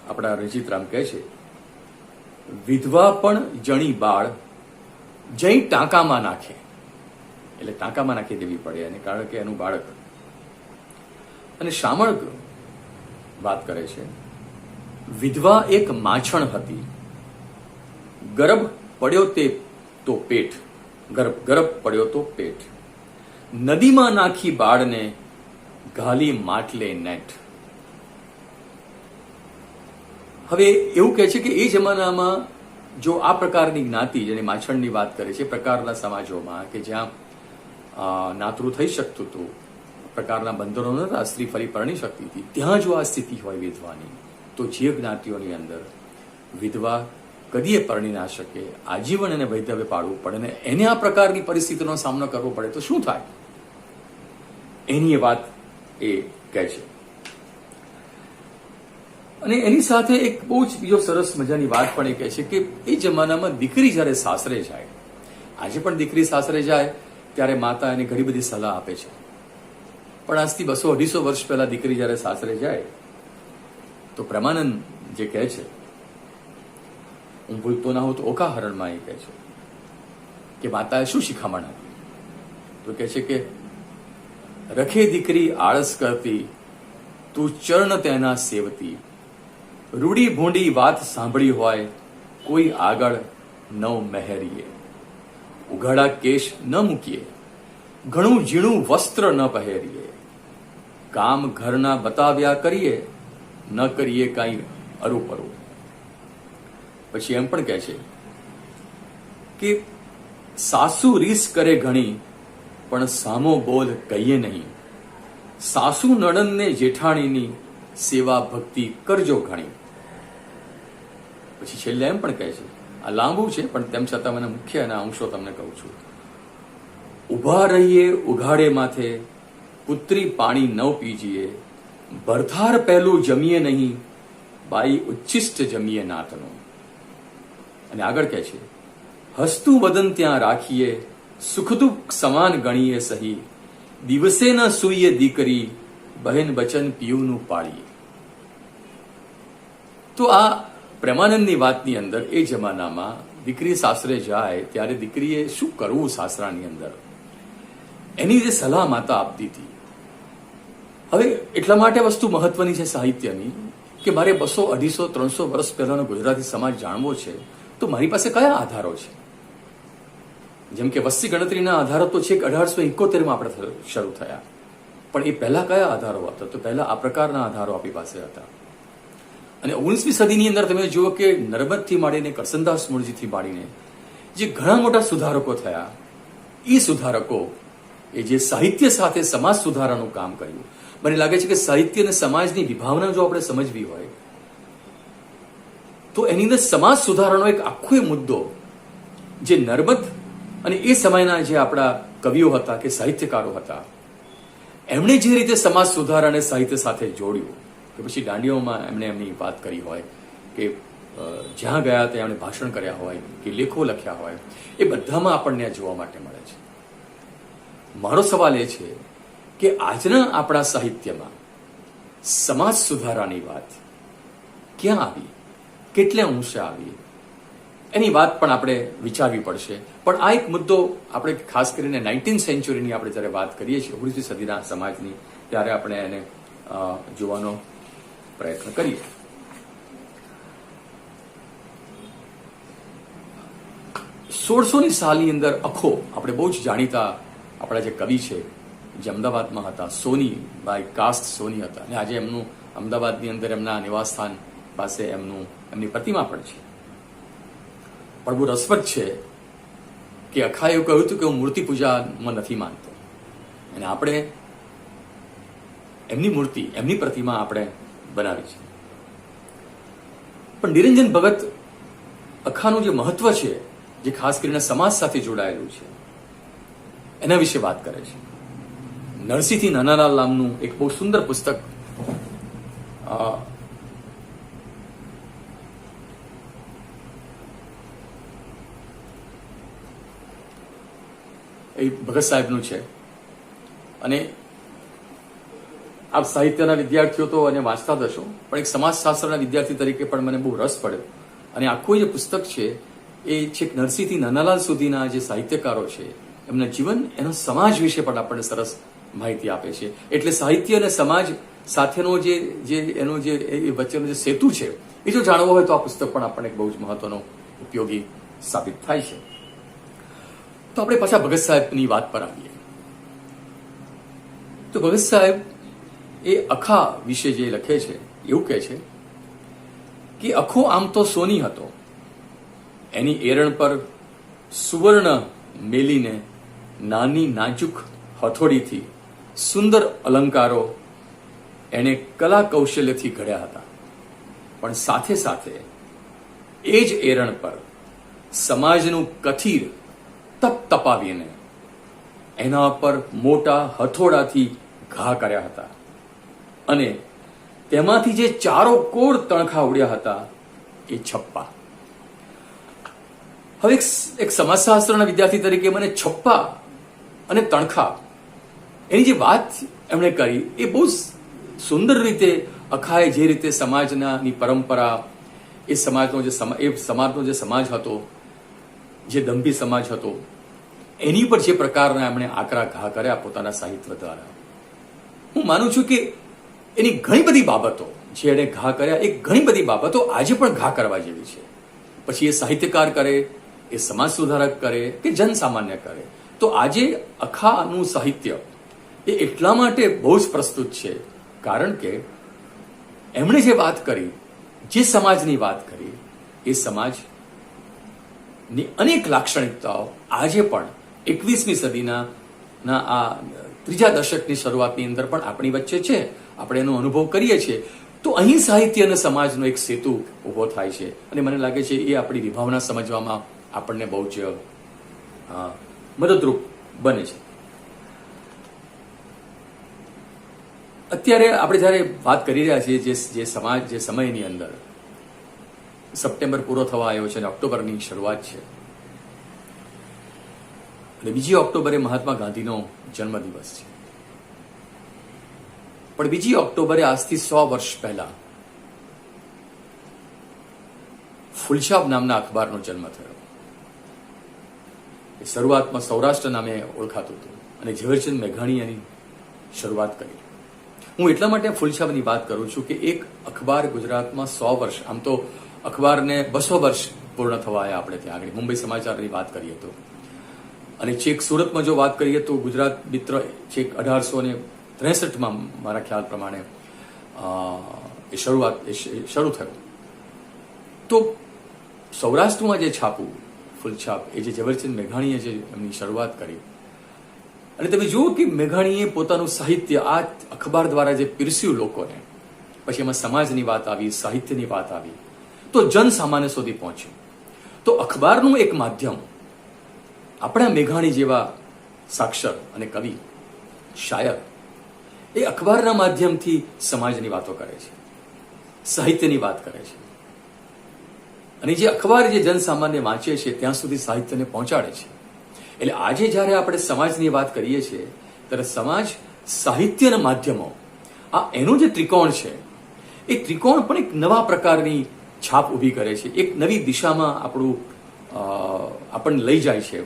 આપણા રણજીતરામ કહે છે, વિધવા પણ જણી બાળ જઈ ટાંકામાં નાખે, એટલે ટાંકામાં નાખી દેવી પડે અને કારણ કે એનું બાળક. અને શામળ વાત કરે છે, વિધવા એક માછણ હતી, ગર્ભ પડ્યો તો પેટ, ગર્ભ પડ્યો તો પેટ, નદીમાં નાખી બાળને ઘાલી માટલે નેટ. હવે એવું કહે છે કે એ જમાનામાં જો આ પ્રકારની જ્ઞાતિ, જેની માછણની વાત કરે છે, પ્રકારના સમાજોમાં કે જ્યાં નાતરું થઈ શકતું હતું, પ્રકારના બંધનો નતા, સ્ત્રી ફરી પરણી શકતી હતી, ત્યાં જો આ સ્થિતિ હોય વિધવાની, તો જે જ્ઞાતિઓની અંદર વિધવા કદીએ પરણી ના શકે, આજીવન એને વૈધવ્ય પાડવું પડે ને એને આ પ્રકારની પરિસ્થિતિનો સામનો કરવો પડે તો શું થાય, એની એ વાત એ કહે છે. અને એની સાથે એક બહુ જ બીજો સરસ મજાની વાત પણ એ કહે છે કે એ જમાનામાં દીકરી જ્યારે સાસરે જાય, આજે પણ દીકરી સાસરે જાય ત્યારે માતા એને ઘણી બધી સલાહ આપે છે, પણ આજથી 200-250 વર્ષ પહેલા દીકરી જ્યારે સાસરે જાય તો પ્રેમાનંદ જે કહે છે, હું ભૂલતો ના હોઉં તો ઓકાહરણમાં એ કહે છે કે માતાએ શું શિખામણ આપી, તો કહે છે કે રખે દીકરી આળસ કરતી, તું ચરણ તેના સેવતી, રૂડી ભૂંડી વાત સાંભળી હોય કોઈ આગળ નવ મહેરીએ, ઉઘાડા કેશ ન મૂકીએ, ઘણું ઝીણું વસ્ત્ર ન પહેરીએ, કામ ઘરના બતાવ્યા કરીએ, ન કરીએ કાંઈ અરુપરું. પછી એમ પણ કહે છે કે સાસુ રીસ કરે ઘણી, પણ સામો બોલ કહીએ નહીં, સાસુ નણંદને જેઠાણીની સેવા ભક્તિ કરજો ઘણી. પછી છેલ્લે એમ પણ કહે છે, આ લાંબુ છે પણ તેમ છતાં મને મુખ્ય એના અંશો તમને કહું છું, ઉભા રહીએ ઉઘાડે માથે, પુત્રી પાણી ન પીજીએ, ભરથાર પહેલું જમીએ નહીં, બાઈ ઉચ્છિષ્ટ જમીએ નાતનું. અને આગળ કહે છે, હસતું બદન ત્યાં રાખીએ, સુખ દુઃખ સમાન ગણીએ સહી, દિવસે ન સૂઈએ દીકરી, બહેન બચન પીયુંનું પાળીએ. તો આ પ્રેમાનંદની વાતની અંદર એ જમાનામાં દીકરી સાસરે જાય ત્યારે દીકરીએ શું કરવું સાસરાની અંદર, એની જે સલાહ માતા આપતી હતી. હવે એટલા માટે વસ્તુ મહત્વની છે સાહિત્યની કે મારે 200, 250, 300 વર્ષ પહેલાનો ગુજરાતી સમાજ જાણવો છે તો મારી પાસે કયા આધારો છે. જેમ કે વસ્તી ગણતરીના આધારો તો છેક 1871માં આપણે શરૂ થયા, પણ એ પહેલા કયા આધારો હતા, તો પહેલા આ પ્રકારના આધારો આપણી પાસે હતા. અને 19મી સદીની અંદર તમે જુઓ કે નર્મદથી માંડીને કરસનદાસ મૂળજીથી માંડીને જે ઘણા મોટા સુધારકો થયા, એ સુધારકો એ જે સાહિત્ય સાથે સમાજ સુધારાનું કામ કર્યું. મને લાગે છે કે સાહિત્ય અને સમાજની વિભાવના જો આપણે સમજવી હોય તો એની અંદર સમાજ સુધારાનો એક આખો મુદ્દો જે નર્મદ અને એ સમયના જે આપણા કવિઓ હતા કે સાહિત્યકારો હતા, એમણે જે રીતે સમાજ સુધારાને સાહિત્ય સાથે જોડ્યું, કે પછી દાંડીઓમાં એમણે એમની વાત કરી હોય કે જ્યાં ગયા ત્યાં એમણે ભાષણ કર્યા હોય કે લેખો લખ્યા હોય, એ બધામાં આપણને આ જોવા માટે મળે છે. મારો સવાલ એ છે કે આજના આપણા સાહિત્યમાં સમાજ સુધારાની વાત ક્યાં આવી, કેટલા અંશે આવી, એની વાત પણ આપણે વિચારવી પડશે. પણ આ એક મુદ્દો આપણે ખાસ કરીને 19th સેન્ચુરીની આપણે જ્યારે વાત કરીએ છીએ, 19મી સદીના સમાજની, ત્યારે આપણે એને જોવાનો પ્રયત્ન કરીએ. સોળસોની સાલની અંદર અખો, આપણે બહુ જ જાણીતા આપણા જે કવિ છે, જે અમદાવાદમાં હતા, સોની બાય કાસ્ટ સોની હતા, અને આજે એમનું અમદાવાદની અંદર એમના નિવાસસ્થાન પાસે એમની પ્રતિમા પણ છે. પણ બહુ રસપ્રદ છે કે અખાએ એવું કહ્યું હતું કે હું મૂર્તિ પૂજામાં નથી માનતો, અને આપણે એમની મૂર્તિ, એમની પ્રતિમા આપણે બનાવી છે. પણ નિરંજન ભગત અખાનું જે મહત્વ છે, જે ખાસ કરીને સમાજ સાથે જોડાયેલું છે, એના વિશે વાત કરે છે. નરસિંહથી નાનાલાલ નામનું એક બહુ સુંદર પુસ્તક એ ભગત સાહેબનું છે, અને આપ સાહિત્યના વિદ્યાર્થીઓ તો એને વાંચતા જ હશો, પણ એક સમાજશાસ્ત્રના વિદ્યાર્થી તરીકે પણ મને બહુ રસ પડ્યો. અને આખું જે પુસ્તક છે એ છેક નરસિંહથી નાનાલાલ સુધીના જે સાહિત્યકારો છે, એમના જીવન, એનો સમાજ વિશે પણ આપણને સરસ માહિતી આપે છે. એટલે સાહિત્ય અને સમાજ સાથેનો એનો જે વચ્ચેનો જે સેતુ છે, એ જો જાણવો હોય તો આ પુસ્તક પણ આપણને બહુ જ મહત્વનો ઉપયોગી સાબિત થાય છે. તો આપણે પાછા ભગત સાહેબની વાત પર આવીએ. તો ભગત સાહેબ એ અખા વિશે જે લખે છે, એવું કહે છે કે અખો આમ તો સોની હતો, એની એરણ પર સુવર્ણ મેલીને નાની નાજુક હથોડીથી સુંદર અલંકારો એણે કલા કૌશલ્યથી ઘડ્યા હતા. પણ સાથે સાથે એ જ એરણ પર સમાજનું કથિર તપ તપાવીને એના પર મોટા હથોડાથી ઘા કર્યા હતા, અને તેમાંથી જે ચારો કોર તણખા ઉડ્યા હતા એ છપ્પા. હવે એક સમાજશાસ્ત્રના વિદ્યાર્થી તરીકે મને છપ્પા અને તણખા એની જે વાત એમણે કરી, એ બહુ સુંદર રીતે અખાએ જે રીતે સમાજની પરંપરા, એ સમાજનો જે સમાજ હતો, જે દંભી સમાજ હતો, એની પર જે પ્રકારના એમણે આકરા ઘા કર્યા પોતાના સાહિત્ય દ્વારા, હું માનું છું કે એની ઘણી બધી બાબતો જે એણે ઘા કર્યા, એ ઘણી બધી બાબતો આજે પણ ઘા કરવા જેવી છે. પછી એ સાહિત્યકાર કરે, એ સમાજ સુધારક કરે કે જન સામાન્ય કરે, તો આજે અખાનું સાહિત્ય એ એટલા માટે બહુ જ પ્રસ્તુત છે, કારણ કે એમણે જે વાત કરી, જે સમાજની વાત કરી, એ સમાજની અનેક લાક્ષણિકતાઓ આજે પણ 21મી સદીના આ ત્રીજા દશકની શરૂઆતની અંદર પણ આપણી વચ્ચે છે. આપણે એનો અનુભવ કરીએ છીએ. તો અહીં સાહિત્ય અને સમાજનો એક સેતુ ઉભો થાય છે, અને મને લાગે છે એ આપણી વિભાવના સમજવામાં આપણને બહુ જ મદદરૂપ બને છે. અત્યારે આપણે જ્યારે વાત કરી રહ્યા છીએ જે સમયની અંદર સપ્ટેમ્બર પૂરો થવા આવ્યો છે અને ઓક્ટોબરની શરૂઆત છે, અને 2 ઓક્ટોબરે મહાત્મા ગાંધીનો જન્મદિવસ છે. પણ 2 ઓક્ટોબરે આજથી 100 વર્ષ પહેલા ફૂલછાપ નામના અખબારનો જન્મ થયો. એ શરૂઆતમાં સૌરાષ્ટ્ર નામે ઓળખાતું હતું, અને ઝવેરચંદ મેઘાણીએ એની શરૂઆત કરી. હું એટલા માટે ફૂલછાપની વાત કરું છું કે એક અખબાર ગુજરાતમાં 100 વર્ષ, આમ તો અખબારને 200 વર્ષ પૂર્ણ થવા આવ્યા આપણે ત્યાં આગળ. મુંબઈ સમાચારની વાત કરીએ તો, અને છેક સુરતમાં જો વાત કરીએ તો ગુજરાત મિત્ર છેક 1863માં મારા ખ્યાલ પ્રમાણે એ શરૂ થયું. તો સૌરાષ્ટ્રમાં જે છાપું ફૂલછાપ, એ જે ઝવેરચંદ મેઘાણીએ જે એમની શરૂઆત કરી, અને તમે જુઓ કે મેઘાણીએ પોતાનું સાહિત્ય આ અખબાર દ્વારા જે પીરસ્યું લોકોને, પછી એમાં સમાજની વાત આવી, સાહિત્યની વાત આવી, તો જન સામાન્ય સુધી પહોંચ્યું. તો અખબારનું એક માધ્યમ, આપણા મેઘાણી જેવા સાક્ષર અને કવિ, શાયર, એ અખબારના માધ્યમથી સમાજની વાતો કરે છે, સાહિત્યની વાત કરે છે. અને જે અખબાર જે જનસામાન્ય વાંચે છે ત્યાં સુધી સાહિત્યને પહોંચાડે છે. એટલે આજે જ્યારે આપણે સમાજની વાત કરીએ છીએ ત્યારે સમાજ, સાહિત્યના માધ્યમો, આ એનું જે ત્રિકોણ છે એ ત્રિકોણ પણ એક નવા પ્રકારની છાપ ઊભી કરે છે, એક નવી દિશામાં આપણને લઈ જાય છે.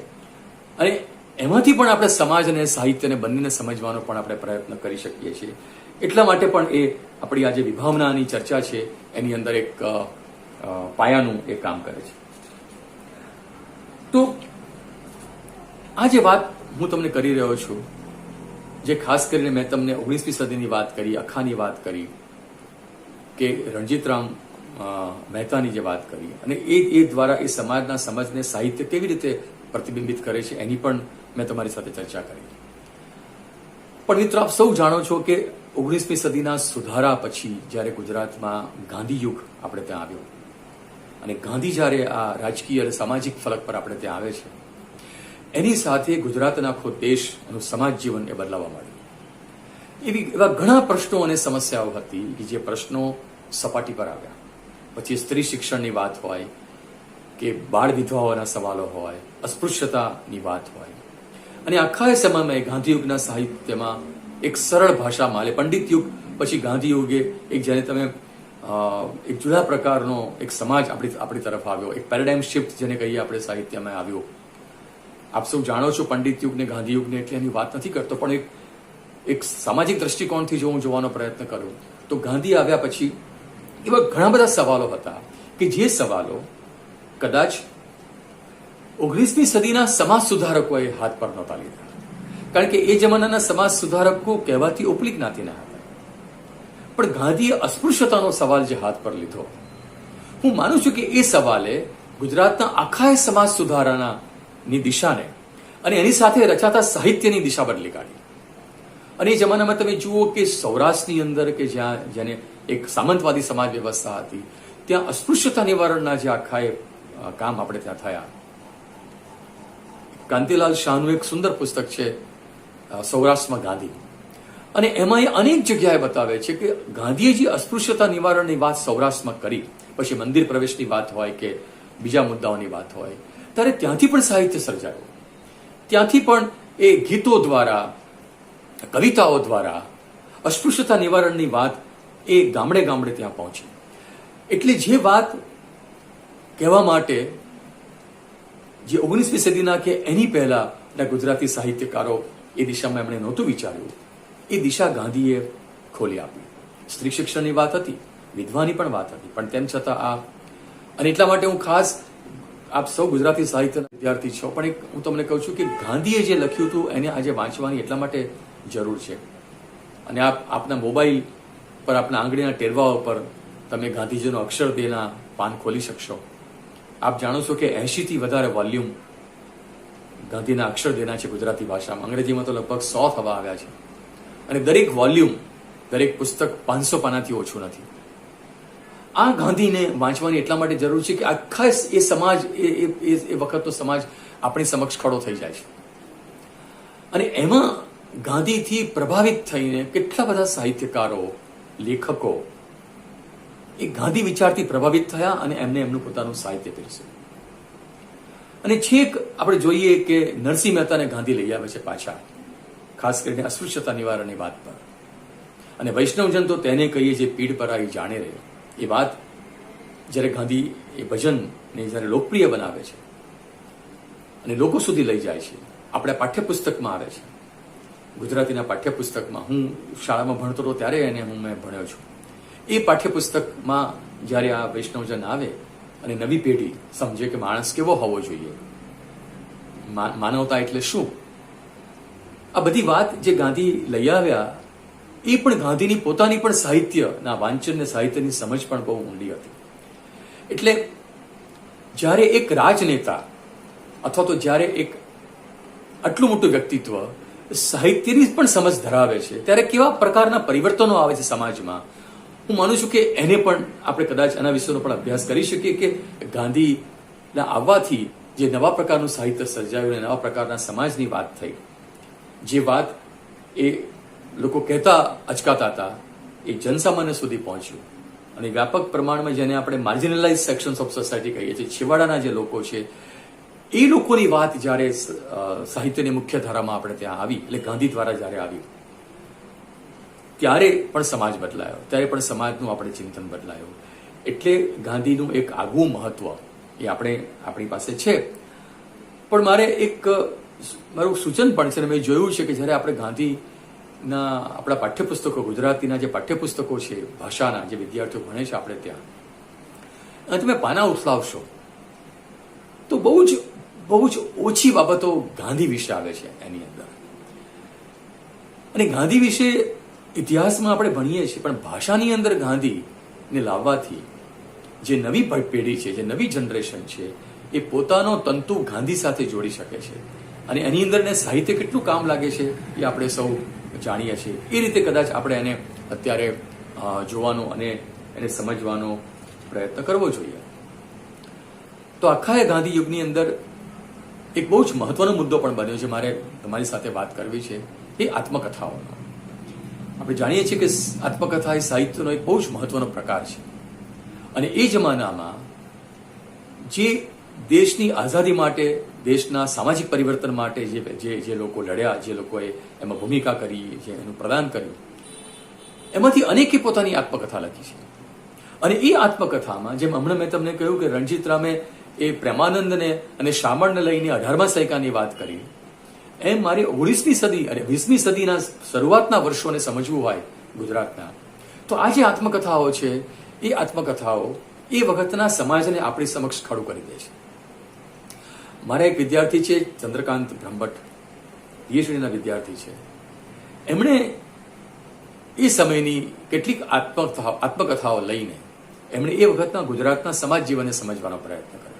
અને એમાંથી પણ આપણે સમાજ અને સાહિત્યને બંનેને સમજવાનો પણ આપણે પ્રયત્ન કરી શકીએ છીએ. એટલા માટે પણ એ આપણી આજે વિભાવનાની ચર્ચા છે એની અંદર એક પાયાનું એ કામ કરે છે. તો આ જે વાત હું તમને કરી રહ્યો છું, જે ખાસ કરીને મેં તમને 19મી સદીની વાત કરી, અખાની વાત કરી, કે રણજીતરામ મહેતાની જે વાત કરી, અને એ દ્વારા એ સમાજના સમજને સાહિત્ય કેવી રીતે પ્રતિબિંબિત કરે છે એની પણ મેં તમારી સાથે ચર્ચા કરી. પણ મિત્રો, આપ સૌ જાણો છો કે 19મી સદીના સુધારા પછી જ્યારે ગુજરાતમાં ગાંધી યુગ આપણે ત્યાં આવ્યો, અને ગાંધી જ્યારે આ રાજકીય અને સામાજિક ફલક પર આપણે ત્યાં આવે છે, એની સાથે ગુજરાતના આખો દેશ એનું સમાજ જીવન એ બદલાવા માંડ્યું. એવા ઘણા પ્રશ્નો અને સમસ્યાઓ હતી કે જે પ્રશ્નો સપાટી પર આવ્યા. પછી સ્ત્રી શિક્ષણની વાત હોય, કે બાળ વિધવાઓના સવાલો હોય, અસ્પૃશ્યતાની વાત હોય, અને આખા સમયમાં ગાંધીયુગના સાહિત્યમાં એક સરળ ભાષામાં, એટલે પંડિત યુગ પછી ગાંધી યુગે એક જેને તમે એક જુદા પ્રકારનો એક સમાજ આપણી તરફ આવ્યો, એક પેરેડાઇમ શિફ્ટ જેને કહીએ આપણે સાહિત્યમાં આવ્યો. આપ સૌ જાણો છો પંડિત યુગને, ગાંધી યુગને, એટલે એની વાત નથી કરતો, પણ એક સામાજિક દ્રષ્ટિકોણથી જો હું જોવાનો પ્રયત્ન કરું તો ગાંધી આવ્યા પછી એવા ઘણા બધા સવાલો હતા કે જે સવાલો કદાચ 19મી સદીના સમાજ સુધારકોએ હાથ પર નહોતા લીધા, કારણ કે એ જમાનાના સમાજ સુધારકો કહેવાથી ઉપલી જ્ઞાતિના હતા. પણ ગાંધીએ અસ્પૃશ્યતાનો સવાલ જે હાથ પર લીધો, હું માનું છું કે એ સવાલે ગુજરાતના આખા સમાજ સુધારાની દિશાને અને એની સાથે રચાતા સાહિત્યની દિશા બદલી કાઢી. અને એ જમાનામાં તમે જુઓ કે સૌરાષ્ટ્રની અંદર કે જેને એક સામંતવાદી સમાજ વ્યવસ્થા હતી, ત્યાં અસ્પૃશ્યતા નિવારણના જે આખા કામ આપણે ત્યાં થયા. કાંતિલાલ શાહનું એક સુંદર પુસ્તક છે સૌરાષ્ટ્રમાં ગાંધી, અને એમાં એ અનેક જગ્યાએ બતાવે છે કે ગાંધીએ જે અસ્પૃશ્યતા નિવારણની વાત સૌરાષ્ટ્રમાં કરી, પછી મંદિર પ્રવેશની વાત હોય કે બીજા મુદ્દાઓની વાત હોય, ત્યારે ત્યાંથી પણ સાહિત્ય સર્જાયું. ત્યાંથી પણ એ ગીતો દ્વારા, કવિતાઓ દ્વારા અસ્પૃશ્યતા નિવારણની વાત એ ગામડે ગામડે ત્યાં પહોંચી. એટલે જે વાત કહેવા માટે જે 19મી સદીના કે એની પહેલાના ગુજરાતી સાહિત્યકારો એ દિશામાં એમણે નહોતું વિચાર્યું, એ દિશા ગાંધીએ ખોલી આપી. સ્ત્રી શિક્ષણની વાત હતી, વિધવાની પણ વાત હતી, પણ તેમ છતાં અને એટલા માટે હું ખાસ, આપ સૌ ગુજરાતી સાહિત્યના વિદ્યાર્થી છો, પણ હું તમને કહું છું કે ગાંધીએ જે લખ્યું હતું એને આજે વાંચવાની એટલા માટે જરૂર છે. અને આપના મોબાઈલ પર, આપના આંગળીના ટેરવાઓ પર તમે ગાંધીજીનો અક્ષરદેહના પાન ખોલી શકશો. આપ જાણો છો કે 80થી વધારે વોલ્યુમ ગાંધીના અક્ષરદેહના છે ગુજરાતી ભાષામાં. અંગ્રેજીમાં તો લગભગ 100 થવા આવ્યા છે. અને દરેક વોલ્યુમ, દરેક પુસ્તક 500 પાનાથી ઓછું નથી. આ ગાંધીને વાંચવાની એટલા માટે જરૂર છે કે આખા એ સમાજ, એ વખતનો સમાજ આપણી સમક્ષ ખડો થઈ જાય છે. અને એમાં ગાંધીથી પ્રભાવિત થઈને કેટલા બધા સાહિત્યકારો, લેખકો એ ગાંધી વિચારથી પ્રભાવિત થયા અને એમને એમનું પોતાનું સાહિત્ય પીરસ્યું. અને છેક આપણે જોઈએ કે નરસિંહ મહેતાને ગાંધી લઈ આવે છે પાછા, ખાસ કરીને અસ્પૃશ્યતા નિવારણની વાત પર. અને વૈષ્ણવજન તો તેને કહીએ જે પીડ પર આવી જાણે રહે, એ વાત જ્યારે ગાંધી એ ભજનને જ્યારે લોકપ્રિય બનાવે છે અને લોકો સુધી લઈ જાય છે, આપણે પાઠ્યપુસ્તકમાં આવે છે. ગુજરાતીના પાઠ્યપુસ્તકમાં, હું શાળામાં ભણતો હતો ત્યારે મેં ભણ્યો છું. એ પાઠ્યપુસ્તકમાં જ્યારે આ વૈષ્ણવજન આવે અને નવી પેઢી સમજે કે માણસ કેવો હોવો જોઈએ, માનવતા એટલે શું, આ બધી વાત જે ગાંધી લઈ આવ્યા, એ પણ ગાંધીની પોતાની પણ સાહિત્યના વાંચન ને સાહિત્યની સમજ પણ બહુ ઊંડી હતી. એટલે જ્યારે એક રાજનેતા અથવા તો જ્યારે એક આટલું મોટું વ્યક્તિત્વ સાહિત્યની પણ સમજ ધરાવે છે, ત્યારે કેવા પ્રકારના પરિવર્તનો આવે છે સમાજમાં, હું માનું છું કે એને પણ આપણે કદાચ એના વિશેનો પણ અભ્યાસ કરી શકીએ કે ગાંધીના આવવાથી જે નવા પ્રકારનું સાહિત્ય સર્જાયું અને નવા પ્રકારના સમાજની વાત થઈ, જે વાત એ લોકો કહેતા અચકાતા હતા, એ જનસામાન્ય સુધી પહોંચ્યું અને વ્યાપક પ્રમાણમાં જેને આપણે માર્જિનલાઇઝ સેક્શન્સ ઓફ સોસાયટી કહીએ છીએ, છેવાડાના જે લોકો છે, એ લોકોની વાત જ્યારે સાહિત્યની મુખ્ય ધારામાં આપણે ત્યાં આવી, એટલે ગાંધી દ્વારા જ્યારે આવી, ત્યારે પણ સમાજ બદલાયો, ત્યારે પણ સમાજનું આપણે ચિંતન બદલાયું. એટલે ગાંધીનું એક આગવું મહત્વ એ આપણી પાસે છે. પણ મારું સૂચન પણ છે, મેં જોયું છે કે જ્યારે આપણે ગાંધીના આપણા પાઠ્યપુસ્તકો, ગુજરાતીના જે પાઠ્યપુસ્તકો છે, ભાષાના જે વિદ્યાર્થીઓ ભણે છે આપણે ત્યાં, અને તમે પાના ઉથલાવશો તો બહુ જ ઓછી બાબતો ગાંધી વિશે આવે છે એની અંદર. અને ગાંધી વિશે ઇતિહાસમાં આપણે ભણીએ છીએ, પણ ભાષાની અંદર ગાંધીને લાવવાથી જે નવી પેઢી છે, જે નવી જનરેશન છે, એ પોતાનો તંતુ ગાંધી સાથે જોડી શકે છે. અને એની અંદર ને સાહિત્ય કેટલું કામ લાગે છે એ આપણે સૌ જાણીએ છીએ. એ રીતે કદાચ આપણે એને અત્યારે જોવાનો અને એને સમજવાનો પ્રયત્ન કરવો જોઈએ. તો આખા ગાંધી યુગની અંદર એક બહુ જ મહત્વનો મુદ્દો પણ બન્યો છે, મારે તમારી સાથે વાત કરવી છે, એ આત્મકથાઓનો. આપણે જાણીએ છીએ કે આત્મકથા એ સાહિત્યનો એક બહુ જ મહત્વનો પ્રકાર છે. અને એ જમાનામાં જે દેશની આઝાદી માટે, દેશના સામાજિક પરિવર્તન માટે જે લોકો લડ્યા, જે લોકોએ એમાં ભૂમિકા કરી, જે એનું પ્રદાન કર્યું, એમાંથી અનેકે પોતાની આત્મકથા લખી છે. અને એ આત્મકથામાં, જેમ હમણાં મેં તમને કહ્યું કે રણજીત રામે એ પ્રેમાનંદને અને શામળને લઈને 18મા સૈકાની વાત કરી, એમ મારે 19મી સદી અને 20મી સદીના શરૂઆતના વર્ષોને સમજવું હોય ગુજરાતના, તો આ જે આત્મકથાઓ છે, એ આત્મકથાઓ એ વખતના સમાજને આપણી સમક્ષ ખડું કરી દે છે. મારા એક વિદ્યાર્થી છે, ચંદ્રકાંત બ્રહ્મભટ્ટ, પીએચડીના વિદ્યાર્થી છે. એમણે એ સમયની કેટલીક આત્મકથાઓ લઈને એમણે એ વખતના ગુજરાતના સમાજ જીવનને સમજવાનો પ્રયત્ન કર્યો.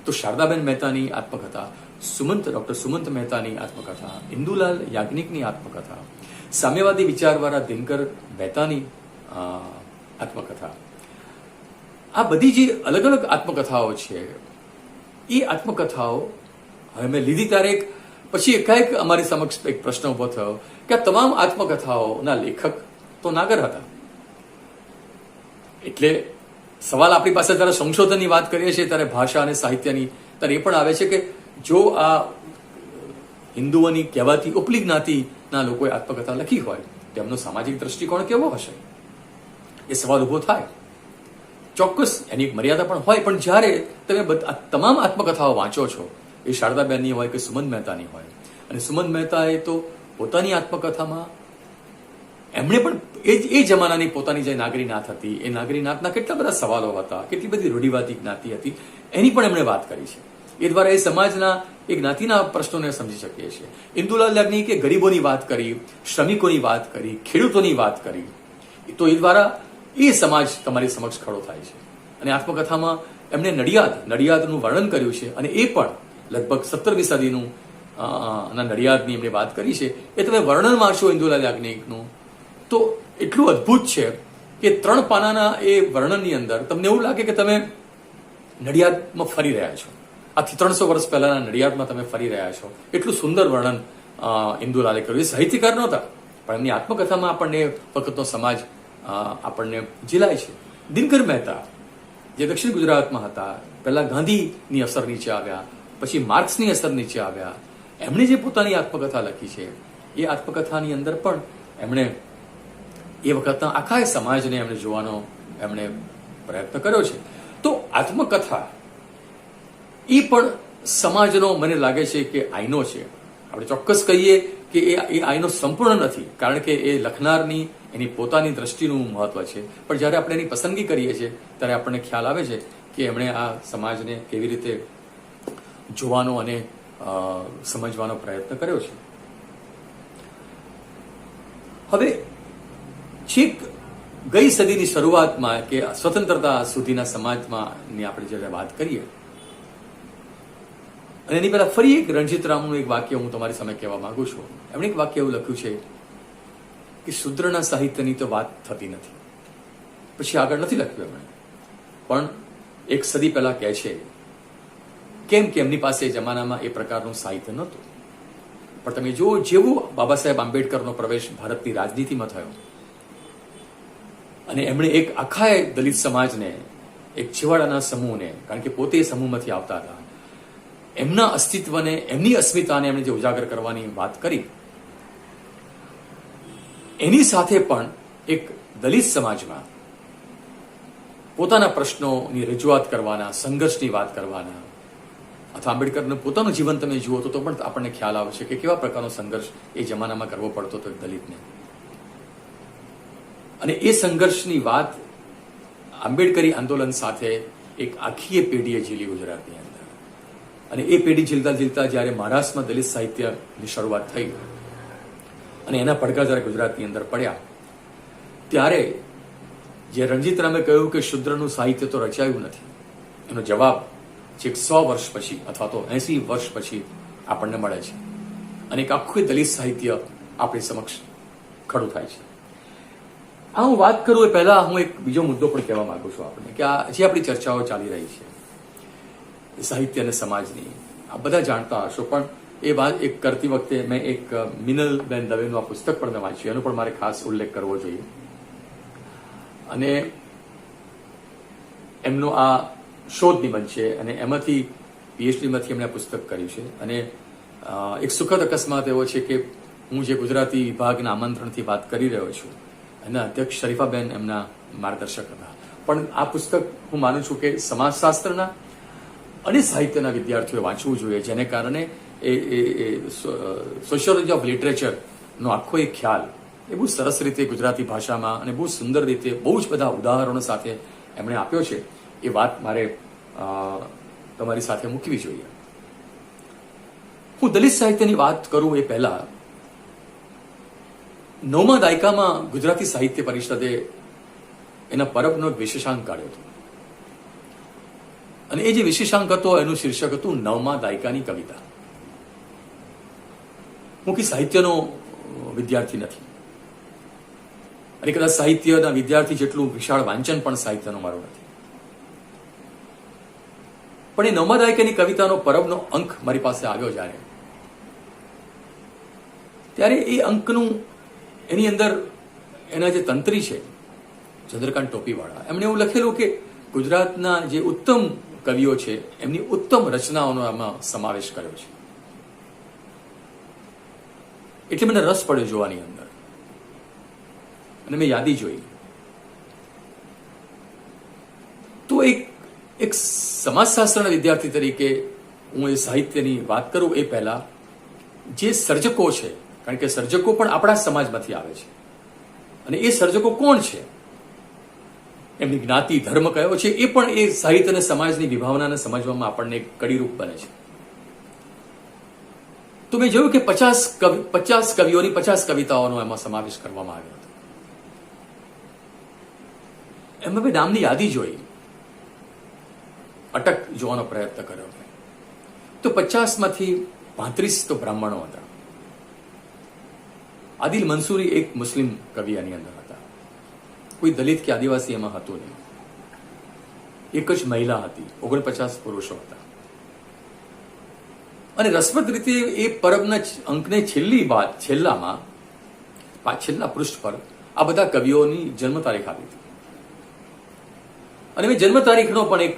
તો શારદાબેન મહેતાની આત્મકથા, ડોક્ટર સુમંત મહેતાની આત્મકથા, ઇન્દુલાલ યાજ્ઞિકની આત્મકથા, સામ્યવાદી વિચારવાળા દિનકર મહેતાની આત્મકથા, આ બધી જે અલગ અલગ આત્મકથાઓ છે, એ આત્મકથાઓ હવે મેં લીધી ત્યારે પછી એકાએક અમારી સમક્ષ એક પ્રશ્ન ઉભો થયો કે આ તમામ આત્મકથાઓના લેખક તો નાગર હતા. એટલે સવાલ આપણી પાસે જ્યારે સંશોધનની વાત કરીએ છીએ ત્યારે ભાષા અને સાહિત્યની, ત્યારે એ પણ આવે છે કે જો આ હિન્દુઓની કહેવાતી ઉપલી જ્ઞાતિના લોકોએ આત્મકથા લખી હોય તો એમનો સામાજિક દ્રષ્ટિકોણ કેવો હશે? એ સવાલ ઉભો થાય. ચોક્કસ એની એક મર્યાદા પણ હોય, પણ જ્યારે તમે તમામ આત્મકથાઓ વાંચો છો, એ શારદાબેનની હોય કે સુમંત મહેતાની હોય, અને સુમંત મહેતાએ તો પોતાની આત્મકથામાં એમણે પણ એ જમાનાની પોતાની જે નાગરી નાથ હતી, એ નાગરી નાથના કેટલા બધા સવાલો હતા, કેટલી બધી રૂઢિવાદી જ્ઞાતિ હતી, એની પણ એમણે વાત કરી છે. એ દ્વારા એ સમાજના એ જ્ઞાતિના પ્રશ્નોને સમજી શકીએ છીએ. ઇન્દુલાલ યાજ્ઞિકે ગરીબોની વાત કરી, શ્રમિકોની વાત કરી, ખેડૂતોની વાત કરી, તો એ દ્વારા એ સમાજ તમારી સમક્ષ ખડો થાય છે. અને આત્મકથામાં એમણે નડિયાદનું વર્ણન કર્યું છે, અને એ પણ લગભગ 17મી સદીનું નડિયાદની એમણે વાત કરી છે. એ તમે વર્ણન વાંચો ઇન્દુલાલ યાજ્ઞિકનું તો એટલું અદ્ભુત છે કે 3 પાનાના એ વર્ણનની અંદર તમને એવું લાગે કે તમે નડિયાદમાં ફરી રહ્યા છો, આથી 300 વર્ષ પહેલાના નડિયાદમાં તમે ફરી રહ્યા છો. એટલું સુંદર વર્ણન ઇન્દુલાલે કર્યું. એ સાહિત્યકાર નહોતા, પણ એમની આત્મકથામાં આપણને વખતનો સમાજ આપણને ઝીલાય છે. દિનકર મહેતા જે દક્ષિણ ગુજરાતમાં હતા, પહેલા ગાંધીની અસર નીચે આવ્યા, પછી માર્ક્સની અસર નીચે આવ્યા, એમણે જે પોતાની આત્મકથા લખી છે, એ આત્મકથાની અંદર પણ એમણે એ વખતના આખા સમાજને એમણે જોવાનો એમણે પ્રયત્ન કર્યો છે. તો આત્મકથા એ પણ સમાજનો મને લાગે છે કે આઈનો છે. આપણે ચોક્કસ કહીએ કે એ આઈનો સંપૂર્ણ નથી, કારણ કે એ લખનારની એની પોતાની દ્રષ્ટિનું મહત્વ છે. પણ જ્યારે આપણે એની પસંદગી કરીએ છીએ ત્યારે આપણને ખ્યાલ આવે છે કે એમણે આ સમાજને કેવી રીતે જોવાનો અને સમજવાનો પ્રયત્ન કર્યો છે. હવે છેક ગઈ સદીની શરૂઆતમાં કે સ્વતંત્રતા સુધીના સમાજમાં આપણે જ્યારે વાત કરીએ, અને એની પહેલા ફરી એક રણજીત રામનું એક વાક્ય હું તમારી સામે કહેવા માંગુ છું. એમણે એક વાક્ય એવું લખ્યું છે કે શુદ્રના સાહિત્યની તો વાત થતી નથી. પછી આગળ નથી લખ્યું એમણે, પણ એક સદી પહેલા કહે છે કેમ કે એમની પાસે જમાનામાં એ પ્રકારનું સાહિત્ય નહોતું. પણ તમે જુઓ, જેવું બાબા સાહેબ આંબેડકરનો પ્રવેશ ભારતની રાજનીતિમાં થયો અને એમણે એક આખા દલિત સમાજને, એક છેવાડાના સમૂહને, કારણ કે પોતે એ સમૂહમાંથી આવતા હતા, એમના અસ્તિત્વને, એમની અસ્મિતાને એમણે જે ઉજાગર કરવાની વાત કરી, એની સાથે પણ એક દલિત સમાજમાં પોતાના પ્રશ્નોની રજૂઆત કરવાના, સંઘર્ષની વાત કરવાના, અથવા આંબેડકરનું પોતાનું જીવન તમે જુઓ તો પણ આપણને ખ્યાલ આવે છે કે કેવા પ્રકારનો સંઘર્ષ એ જમાનામાં કરવો પડતો હતો દલિતને. અને એ સંઘર્ષની વાત આંબેડકરી આંદોલન સાથે એક આખી પેઢીએ ઝીલી ગુજરાતની અંદર. અને એ પેઢી ઝીલતા ઝીલતા જ્યારે મહારાષ્ટ્રમાં દલિત સાહિત્યની શરૂઆત થઈ અને એના પડઘા જ્યારે ગુજરાતની અંદર પડ્યા, ત્યારે જે રણજીતરામે કહ્યું કે શુદ્રનું સાહિત્ય તો રચાયું નથી, એનો જવાબ છેક 100 વર્ષ પછી અથવા તો 80 વર્ષ પછી આપણને મળે છે. અને એક આખું દલિત સાહિત્ય આપણી સમક્ષ ખડું થાય છે. આ હું વાત કરું એ પહેલા હું એક બીજો મુદ્દો પણ કહેવા માંગુ છું આપણને, કે આ જે આપણી ચર્ચાઓ ચાલી રહી છે સાહિત્ય અને સમાજની, આ બધા જાણતા હશો, પણ એ વાત એક કરતી વખતે મેં એક મિનલબેન દવેનું આ પુસ્તક પણ મેં વાંચ્યું, એનો પણ મારે ખાસ ઉલ્લેખ કરવો જોઈએ. અને એમનો આ શોધ નિબંધ છે અને એમાંથી પીએચડીમાંથી એમણે આ પુસ્તક કર્યું છે. અને એક સુખદ અકસ્માત એવો છે કે હું જે ગુજરાતી વિભાગના આમંત્રણથી વાત કરી રહ્યો છું, એના અધ્યક્ષ શરીફાબેન એમના માર્ગદર્શક હતા. પણ આ પુસ્તક હું માનું છું કે સમાજશાસ્ત્રના અને સાહિત્યના વિદ્યાર્થીઓએ વાંચવું જોઈએ, જેને કારણે એ સોશિયોલોજી ઓફ લિટરેચરનો આખો એક ખ્યાલ એ બહુ સરસ રીતે ગુજરાતી ભાષામાં અને બહુ સુંદર રીતે બહુ જ બધા ઉદાહરણો સાથે એમણે આપ્યો છે. એ વાત મારે તમારી સાથે મૂકવી જોઈએ. હું દલિત સાહિત્યની વાત કરું એ પહેલા 9મા દાયકામાં ગુજરાતી સાહિત્ય પરિષદે એના પરબનો એક વિશેષાંક કાઢ્યો હતો. અને એ જે વિશેષાંક હતો એનું શીર્ષક હતું 9મા દાયકાની કવિતા. હું કે સાહિત્યનો વિદ્યાર્થી નથી અને કદાચ સાહિત્યના વિદ્યાર્થી જેટલું વિશાળ વાંચન પણ સાહિત્યનો મારો નથી, પણ એ 9મા દાયકાની કવિતાનો પરબનો અંક મારી પાસે આવ્યો ત્યારે એ અંકનું એની અંદર એના જે તંત્રી છે ચંદ્રકાંત ટોપીવાળા, એમણે એવું લખેલું કે ગુજરાતના જે ઉત્તમ કવિઓ છે એમની ઉત્તમ રચનાઓનો આમાં સમાવેશ કર્યો છે. એટલે મને રસ પડ્યો જોવાની અંદર અને મેં યાદી જોઈ. તો એક સમાજશાસ્ત્રના વિદ્યાર્થી તરીકે હું એ સાહિત્યની વાત કરું એ પહેલા જે સર્જકો છે, કારણ કે સર્જકો પણ આપણા સમાજમાંથી આવે છે, અને એ સર્જકો કોણ છે, એમની જ્ઞાતિ ધર્મ કયો છે, એ પણ એ સાહિત્ય અને સમાજની વિભાવનાને સમજવામાં આપણને એક કડીરૂપ બને છે. તો મેં જોયું કે 50 કવિઓની 50 કવિતાઓનો એમાં સમાવેશ કરવામાં આવ્યો હતો. એમાં મેં નામની યાદી જોઈ, અટક જોવાનો પ્રયત્ન કર્યો તો 50માંથી 35 તો બ્રાહ્મણો હતા. આદિલ મંસૂરી એક મુસ્લિમ કવિ એની અંદર હતા, કોઈ દલિત કે આદિવાસી એમાં હતું નહીં. એક જ મહિલા હતી, 49 પુરુષો હતા. અને રસપ્રદ રીતે એ પરબના અંકને છેલ્લા પૃષ્ઠ પર આ બધા કવિઓની જન્મ તારીખ આપી હતી. અને મેં જન્મ તારીખનો પણ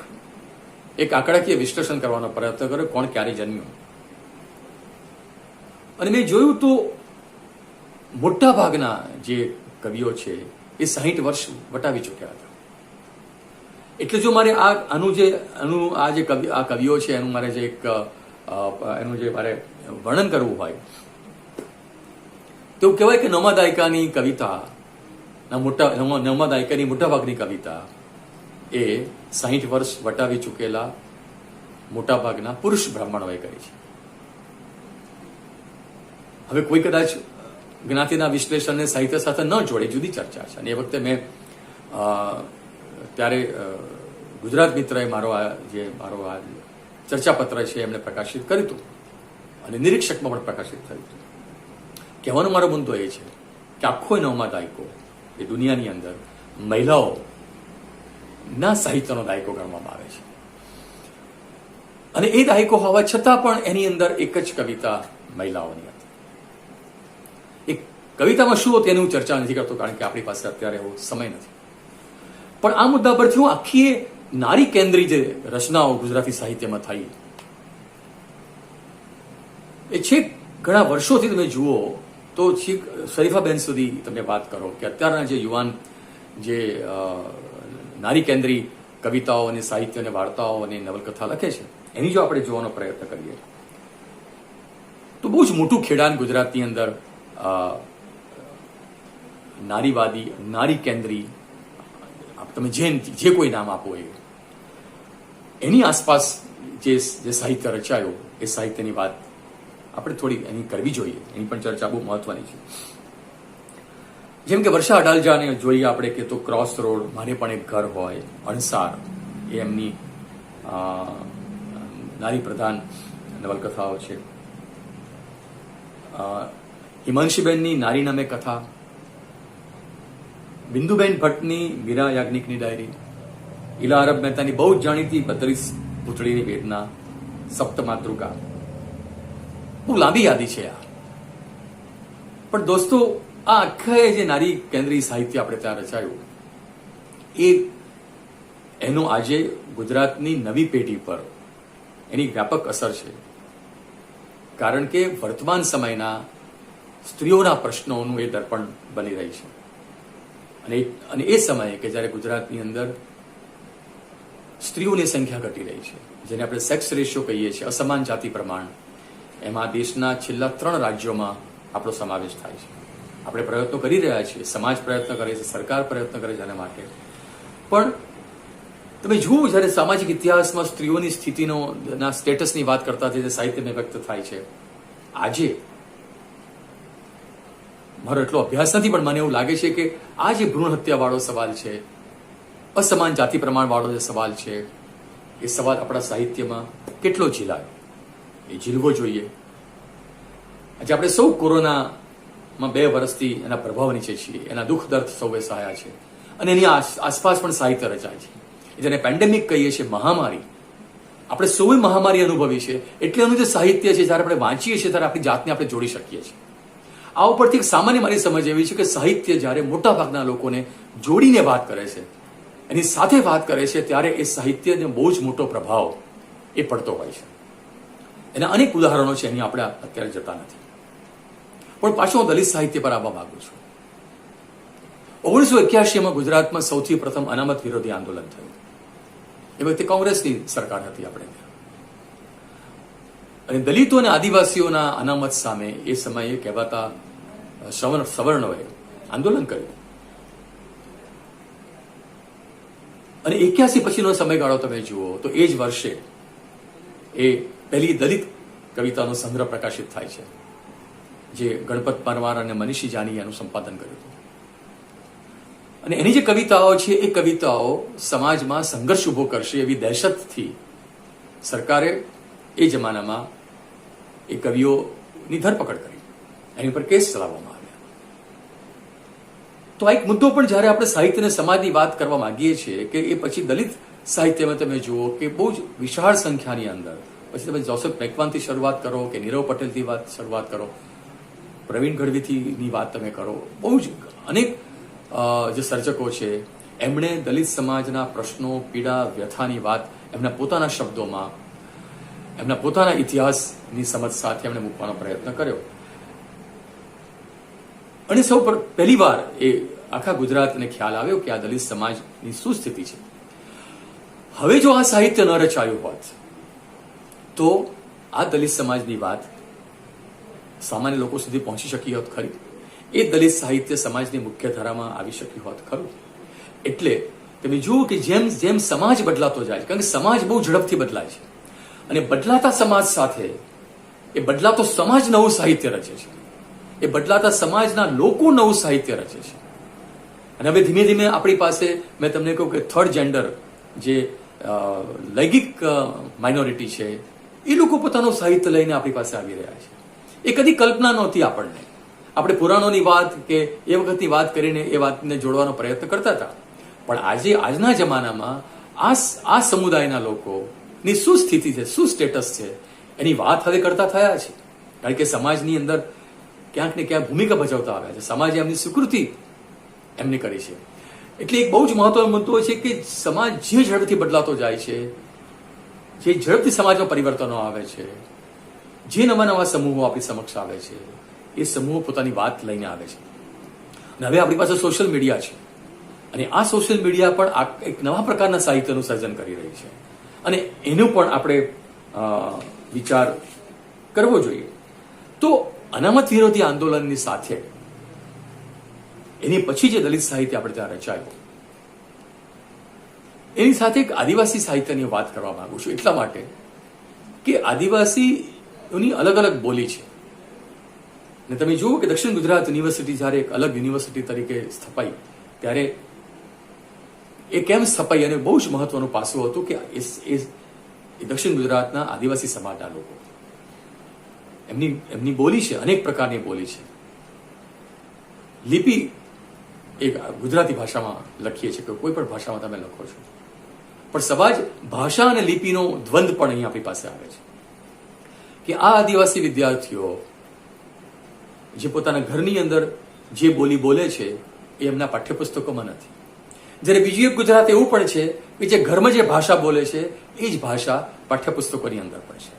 એક આંકડાકીય વિશ્લેષણ કરવાનો પ્રયત્ન કર્યો, કોણ ક્યારે જન્મ્યું. અને મેં જોયું તો મોટા ભાગના જે કવિઓ છે એ 60 વર્ષ વટાવી ચૂક્યા હતા. એટલે જો મારે આ કવિઓ છે એનું મારે જે મારે વર્ણન કરવું હોય તો કહેવાય કે 9મા દાયકાની મોટાભાગની કવિતા એ 60 વર્ષ વટાવી ચૂકેલા મોટાભાગના પુરુષ બ્રાહ્મણોએ કરી છે. હવે કોઈ કદાચ જ્ઞાતિના વિશ્લેષણને સાહિત્ય સાથે ન જોડે, જુદી ચર્ચા છે. અને એ વખતે મેં ત્યારે ગુજરાત મિત્રએ મારો આ ચર્ચાપત્ર છે એમણે પ્રકાશિત કર્યું હતું અને નિરીક્ષકમાં પણ પ્રકાશિત થયું હતું. કહેવાનો મારો મુદ્દો એ છે કે આખો 9મા દાયકો એ દુનિયાની અંદર મહિલાઓના સાહિત્યનો દાયકો ગણવામાં આવે છે. અને એ દાયકો હોવા છતાં પણ એની અંદર એક જ કવિતા મહિલાઓની હતી. એક કવિતામાં શું હતું એની હું ચર્ચા નથી કરતો, કારણ કે આપણી પાસે અત્યારે એવો સમય નથી. પણ આ મુદ્દા પરથી હું આખી નારી કેન્દ્રી જે રચનાઓ ગુજરાતી સાહિત્યમાં થઈ એ છેક ઘણા વર્ષોથી તમે જુઓ તો છેક શરીફાબેન સુધી તમે વાત કરો કે અત્યારના જે યુવાન જે નારી કેન્દ્રી કવિતાઓ અને સાહિત્ય અને વાર્તાઓ અને નવલકથા લખે છે એની જો આપણે જોવાનો પ્રયત્ન કરીએ તો બહુ જ મોટું ખેડાણ ગુજરાતની અંદર નારીવાદી નારી કેન્દ્રી તમે જે કોઈ નામ આપો એની આસપાસ જે સાહિત્ય રચાયું એ સાહિત્યની વાત આપણે થોડી એની કરવી જોઈએ, એની પણ ચર્ચા બહુ મહત્વની છે. જેમ કે વર્ષા અડાલજાને જોઈએ આપણે કે તો ક્રોસ રોડ, મારે પણ એક ઘર હોય, અણસાર એ એમની નારી પ્રધાન નવલકથાઓ છે. હિમાંશીબેનની નારી નામે કથા, બિંદુબેન ભટ્ટની મીરા યાજ્ઞિકની ડાયરી, ઇલા અરબ મહેતાની બહુ જ જાણીતી 32 પૂતળીની વેદના, સપ્તમાતૃકા, બહુ લાંબી યાદી છે આ. પણ દોસ્તો આ આખા જે નારી કેન્દ્રીય સાહિત્ય આપણે ત્યાં રચાયું એનો આજે ગુજરાતની નવી પેઢી પર એની વ્યાપક અસર છે. કારણ કે વર્તમાન સમયના સ્ત્રીઓના પ્રશ્નોનું એ દર્પણ બની રહી છે. અને એ સમયે કે જ્યારે ગુજરાતની અંદર સ્ત્રીઓની સંખ્યા ઘટી રહી છે, જેને આપણે સેક્સ રેશિયો કહીએ છીએ, અસમાન જાતિ પ્રમાણ, એમાં દેશના છેલ્લા 3 રાજ્યોમાં આપણો સમાવેશ થાય છે. આપણે પ્રયત્નો કરી રહ્યા છીએ, સમાજ પ્રયત્ન કરે છે, સરકાર પ્રયત્ન કરે છે એના માટે. પણ તમે જુઓ જ્યારે સામાજિક ઇતિહાસમાં સ્ત્રીઓની સ્થિતિના સ્ટેટસની વાત કરતા જે સાહિત્યમાં વ્યક્ત થાય છે, આજે મારો એટલો અભ્યાસ નથી પણ મને એવું લાગે છે કે આ જે ભ્રૂણ હત્યાવાળો સવાલ છે, અસમાન જાતિ પ્રમાણવાળો જે સવાલ છે, એ સવાલ આપણા સાહિત્યમાં કેટલો ઝીલાયો, એ ઝીલવો જોઈએ. આજે આપણે સૌ કોરોનામાં 2 વર્ષથી એના પ્રભાવ નીચે છીએ, એના દુઃખ દર્દ સૌએ સહાયા છે અને એની આસપાસ પણ સાહિત્ય રચાય છે. જેને પેન્ડેમિક કહીએ છીએ, મહામારી, આપણે સૌએ મહામારી અનુભવી છે, એટલે એનું જે સાહિત્ય છે જ્યારે આપણે વાંચીએ છીએ ત્યારે આપણી જાતને આપણે જોડી શકીએ છીએ. આ ઉપરથી એક સામાન્ય મારી સમજ એવી છે કે સાહિત્ય જ્યારે મોટા ભાગના લોકોને જોડીને વાત કરે છે, એની સાથે વાત કરે છે, ત્યારે એ સાહિત્યને બહુ જ મોટો પ્રભાવ એ પડતો હોય છે. એના અનેક ઉદાહરણો છે, એની આપણે અત્યારે જતા નથી. પણ પાછો હું દલિત સાહિત્ય પર આવવા માંગુ છું. 1981માં ગુજરાતમાં સૌથી પ્રથમ અનામત વિરોધી આંદોલન થયું. એ વખતે કોંગ્રેસની સરકાર હતી આપણે ત્યાં, અને દલિતો અને આદિવાસીઓના અનામત સામે એ સમયે કહેવાતા સવર્ણોએ આંદોલન કર્યું. અને 81 પછીનો સમયગાળો તમે જુઓ તો એ જ વર્ષે એ પહેલી દલિત કવિતાનો સંગ્રહ પ્રકાશિત થાય છે, જે ગણપત પરમાર અને મનીષી જાનીએ એનું સંપાદન કર્યું હતું. અને એની જે કવિતાઓ છે એ કવિતાઓ સમાજમાં સંઘર્ષ ઉભો કરશે એવી દહેશતથી સરકારે એ જમાનામાં એ કવિઓની ધરપકડ કરી, એની પર કેસ ચલાવવામાં આવ્યા. તો આ એક મુદ્દો પણ જ્યારે આપણે સાહિત્ય અને સમાજની વાત કરવા માંગીએ છીએ કે એ પછી દલિત સાહિત્યમાં તમે જુઓ કે બહુ જ વિશાળ સંખ્યાની અંદર, પછી તમે જોસેફ મેકવાનથી શરૂઆત કરો કે નીરવ પટેલથી શરૂઆત કરો, પ્રવીણ ગઢવીની વાત તમે કરો, બહુ જ અનેક જે સર્જકો છે એમણે દલિત સમાજના પ્રશ્નો, પીડા, વ્યથાની વાત એમના પોતાના શબ્દોમાં, એમના પોતાના ઇતિહાસની સમજ સાથે એમણે મૂકવાનો પ્રયત્ન કર્યો. અને સૌ પહેલી વાર એ આખા ગુજરાતને ખ્યાલ આવ્યો કે આ દલિત સમાજની શું સ્થિતિ છે. હવે જો આ સાહિત્ય ન રચાયું હોત તો આ દલિત સમાજની વાત સામાન્ય લોકો સુધી પહોંચી શકી હોત ખરી, એ દલિત સાહિત્ય સમાજની મુખ્ય ધારામાં આવી શક્યું હોત ખરું. એટલે તમે જુઓ કે જેમ જેમ સમાજ બદલાતો જાય, કારણ કે સમાજ બહુ ઝડપથી બદલાય છે, અને બદલાતા સમાજ સાથે એ બદલાતો સમાજ નવું સાહિત્ય રચે છે, એ બદલાતા સમાજના લોકો નવું સાહિત્ય રચે છે. અને હવે ધીમે ધીમે આપણી પાસે, મેં તમને કહ્યું કે થર્ડ જેન્ડર, જે લૈંગિક માઇનોરિટી છે, એ લોકો પોતાનું સાહિત્ય લઈને આપણી પાસે આવી રહ્યા છે. એ કદી કલ્પના નહોતી આપણને. આપણે પુરાણોની વાત કે એ વખતની વાત કરીને એ વાતને જોડવાનો પ્રયત્ન કરતા હતા. પણ આજના જમાનામાં આ સમુદાયના લોકોની શું સ્થિતિ છે, શું સ્ટેટસ છે, એની વાત હવે કરતા થયા છે. કારણ કે સમાજની અંદર ક્યાંક ને ક્યાંક ભૂમિકા ભજવતા આવ્યા છે, સમાજે એમની સ્વીકૃતિ એમની કરી છે. એટલે એક બહુ જ મહત્વનો મુદ્દો છે કે સમાજ જે ઝડપથી બદલાતો જાય છે, જે ઝડપથી સમાજમાં પરિવર્તનો આવે છે, જે નવા નવા સમૂહો આપણી સમક્ષ આવે છે, એ સમૂહો પોતાની વાત લઈને આવે છે. અને હવે આપણી પાસે સોશિયલ મીડિયા છે, અને આ સોશિયલ મીડિયા પણ એક નવા પ્રકારના સાહિત્યનું સર્જન કરી રહી છે, અને એનું પણ આપણે વિચાર કરવો જોઈએ. તો અનામત વિરોધી આંદોલનની સાથે એની પછી જે દલિત સાહિત્ય આપણે ત્યાં રચાયું, એની સાથે એક આદિવાસી સાહિત્યની વાત કરવા માંગુ છું, એટલા માટે કે આદિવાસીઓની અલગ અલગ બોલી છે. અને તમે જુઓ કે દક્ષિણ ગુજરાત યુનિવર્સિટી જ્યારે એક અલગ યુનિવર્સિટી તરીકે સ્થપાઈ, ત્યારે એ કેમ સ્થપાઈ, અને બહુ જ મહત્વનું પાસું હતું કે એ દક્ષિણ ગુજરાતના આદિવાસી સમાજના લોકો, એમની બોલી છે, અનેક પ્રકારની બોલી છે. લિપિ એક ગુજરાતી ભાષામાં લખીએ છીએ કે કોઈ પણ ભાષામાં તમે લખો છો, પણ સમાજ ભાષા અને લિપિનો દ્વંદ પણ અહીં આપણી પાસે આવે છે કે આ આદિવાસી વિદ્યાર્થીઓ જે પોતાના ઘરની અંદર જે બોલી બોલે છે એ એમના પાઠ્યપુસ્તકોમાં નથી. જ્યારે બીજું એક ગુજરાત એવું પણ છે કે જે ઘરમાં જે ભાષા બોલે છે એ જ ભાષા પાઠ્યપુસ્તકોની અંદર પણ છે.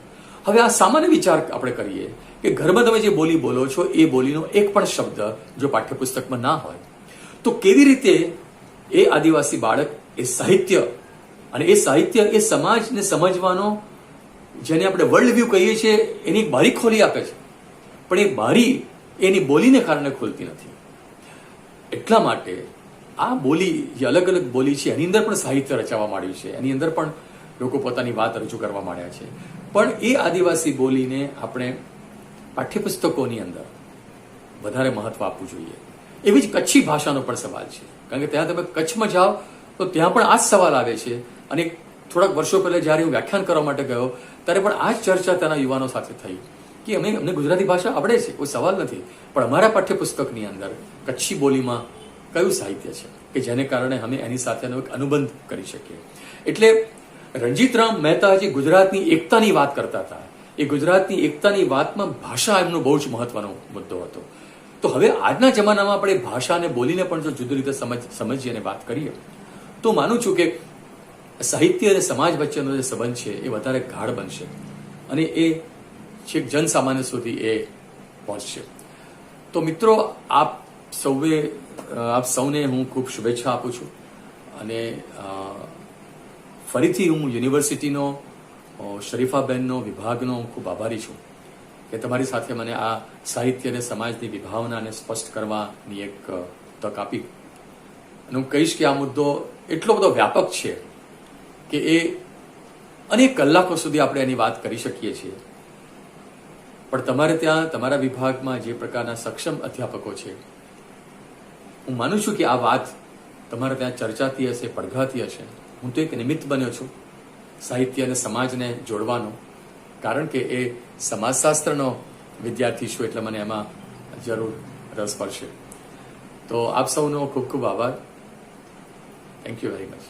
હવે આ સામાન્ય વિચાર આપણે કરીએ કે ઘરમાં તમે જે બોલી બોલો છો એ બોલીનો એક પણ શબ્દ જો પાઠ્યપુસ્તકમાં ના હોય, તો કેવી રીતે એ આદિવાસી બાળક એ સાહિત્ય, અને એ સાહિત્ય એ સમાજને સમજવાનો, જેને આપણે વર્લ્ડ વ્યૂ કહીએ છીએ, એની બારી ખોલી આપે છે, પણ એ બારી એની બોલીને કારણે ખોલતી નથી. એટલા માટે આ બોલી, જે અલગ અલગ બોલી છે, એની અંદર પણ સાહિત્ય રચાવા માંડ્યું છે, એની અંદર પણ લોકો પોતાની વાત રજૂ કરવા માંડ્યા છે. પણ એ આદિવાસી બોલીને આપણે પાઠ્યપુસ્તકોની અંદર વધારે મહત્વ આપવું જોઈએ. એવી જ કચ્છી ભાષાનો પણ સવાલ છે, કારણ કે ત્યાં તમે કચ્છમાં જાઓ તો ત્યાં પણ આ જ સવાલ આવે છે. અને થોડાક વર્ષો પહેલા જ્યારે હું વ્યાખ્યાન કરવા માટે ગયો, ત્યારે પણ આ જ ચર્ચા ત્યાંના યુવાનો સાથે થઈ કે અમને ગુજરાતી ભાષા આવડે છે, કોઈ સવાલ નથી, પણ અમારા પાઠ્યપુસ્તકની અંદર કચ્છી બોલીમાં કયું સાહિત્ય છે કે જેને કારણે અમે એની સાથેનો એક અનુબંધ કરી શકીએ. એટલે રણજીતરામ મહેતા જે ગુજરાતની એકતાની વાત કરતા હતા, એ ગુજરાતની એકતાની વાતમાં ભાષા એમનો બહુ જ મહત્વનો મુદ્દો હતો. તો હવે આજના જમાનામાં આપણે ભાષા અને બોલીને પણ જો જુદી રીતે સમજીએ અને વાત કરીએ, તો માનું છું કે સાહિત્ય અને સમાજ વચ્ચેનો જે સંબંધ છે એ વધારે ગાઢ બનશે, અને એ છેક જનસામાન્ય સુધી એ પહોંચશે. તો મિત્રો, આપ સૌને હું ખૂબ શુભેચ્છા આપું છું, અને ફરીથી હું યુનિવર્સિટીનો, શરીફાબેનનો, વિભાગનો ખૂબ આભારી છું કે તમારી સાથે મને આ સાહિત્ય અને સમાજની વિભાવનાને સ્પષ્ટ કરવાની એક તક આપી. અને હું કહીશ કે આ મુદ્દો એટલો બધો વ્યાપક છે કે એ અનેક કલાકો સુધી આપણે એની વાત કરી શકીએ છીએ. પણ તમારે ત્યાં, તમારા વિભાગમાં જે પ્રકારના સક્ષમ અધ્યાપકો છે, હું માનું છું કે આ વાત તમારે ત્યાં ચર્ચાતી હશે, પડઘાતી હશે. હું તો એક નિમિત્ત બન્યો છું સાહિત્ય અને સમાજને જોડવાનો, કારણ કે એ સમાજશાસ્ત્રનો વિદ્યાર્થી છું, એટલે મને એમાં જરૂર રસ પડશે. તો આપ સૌનો ખૂબ ખૂબ આભાર. Thank you very much.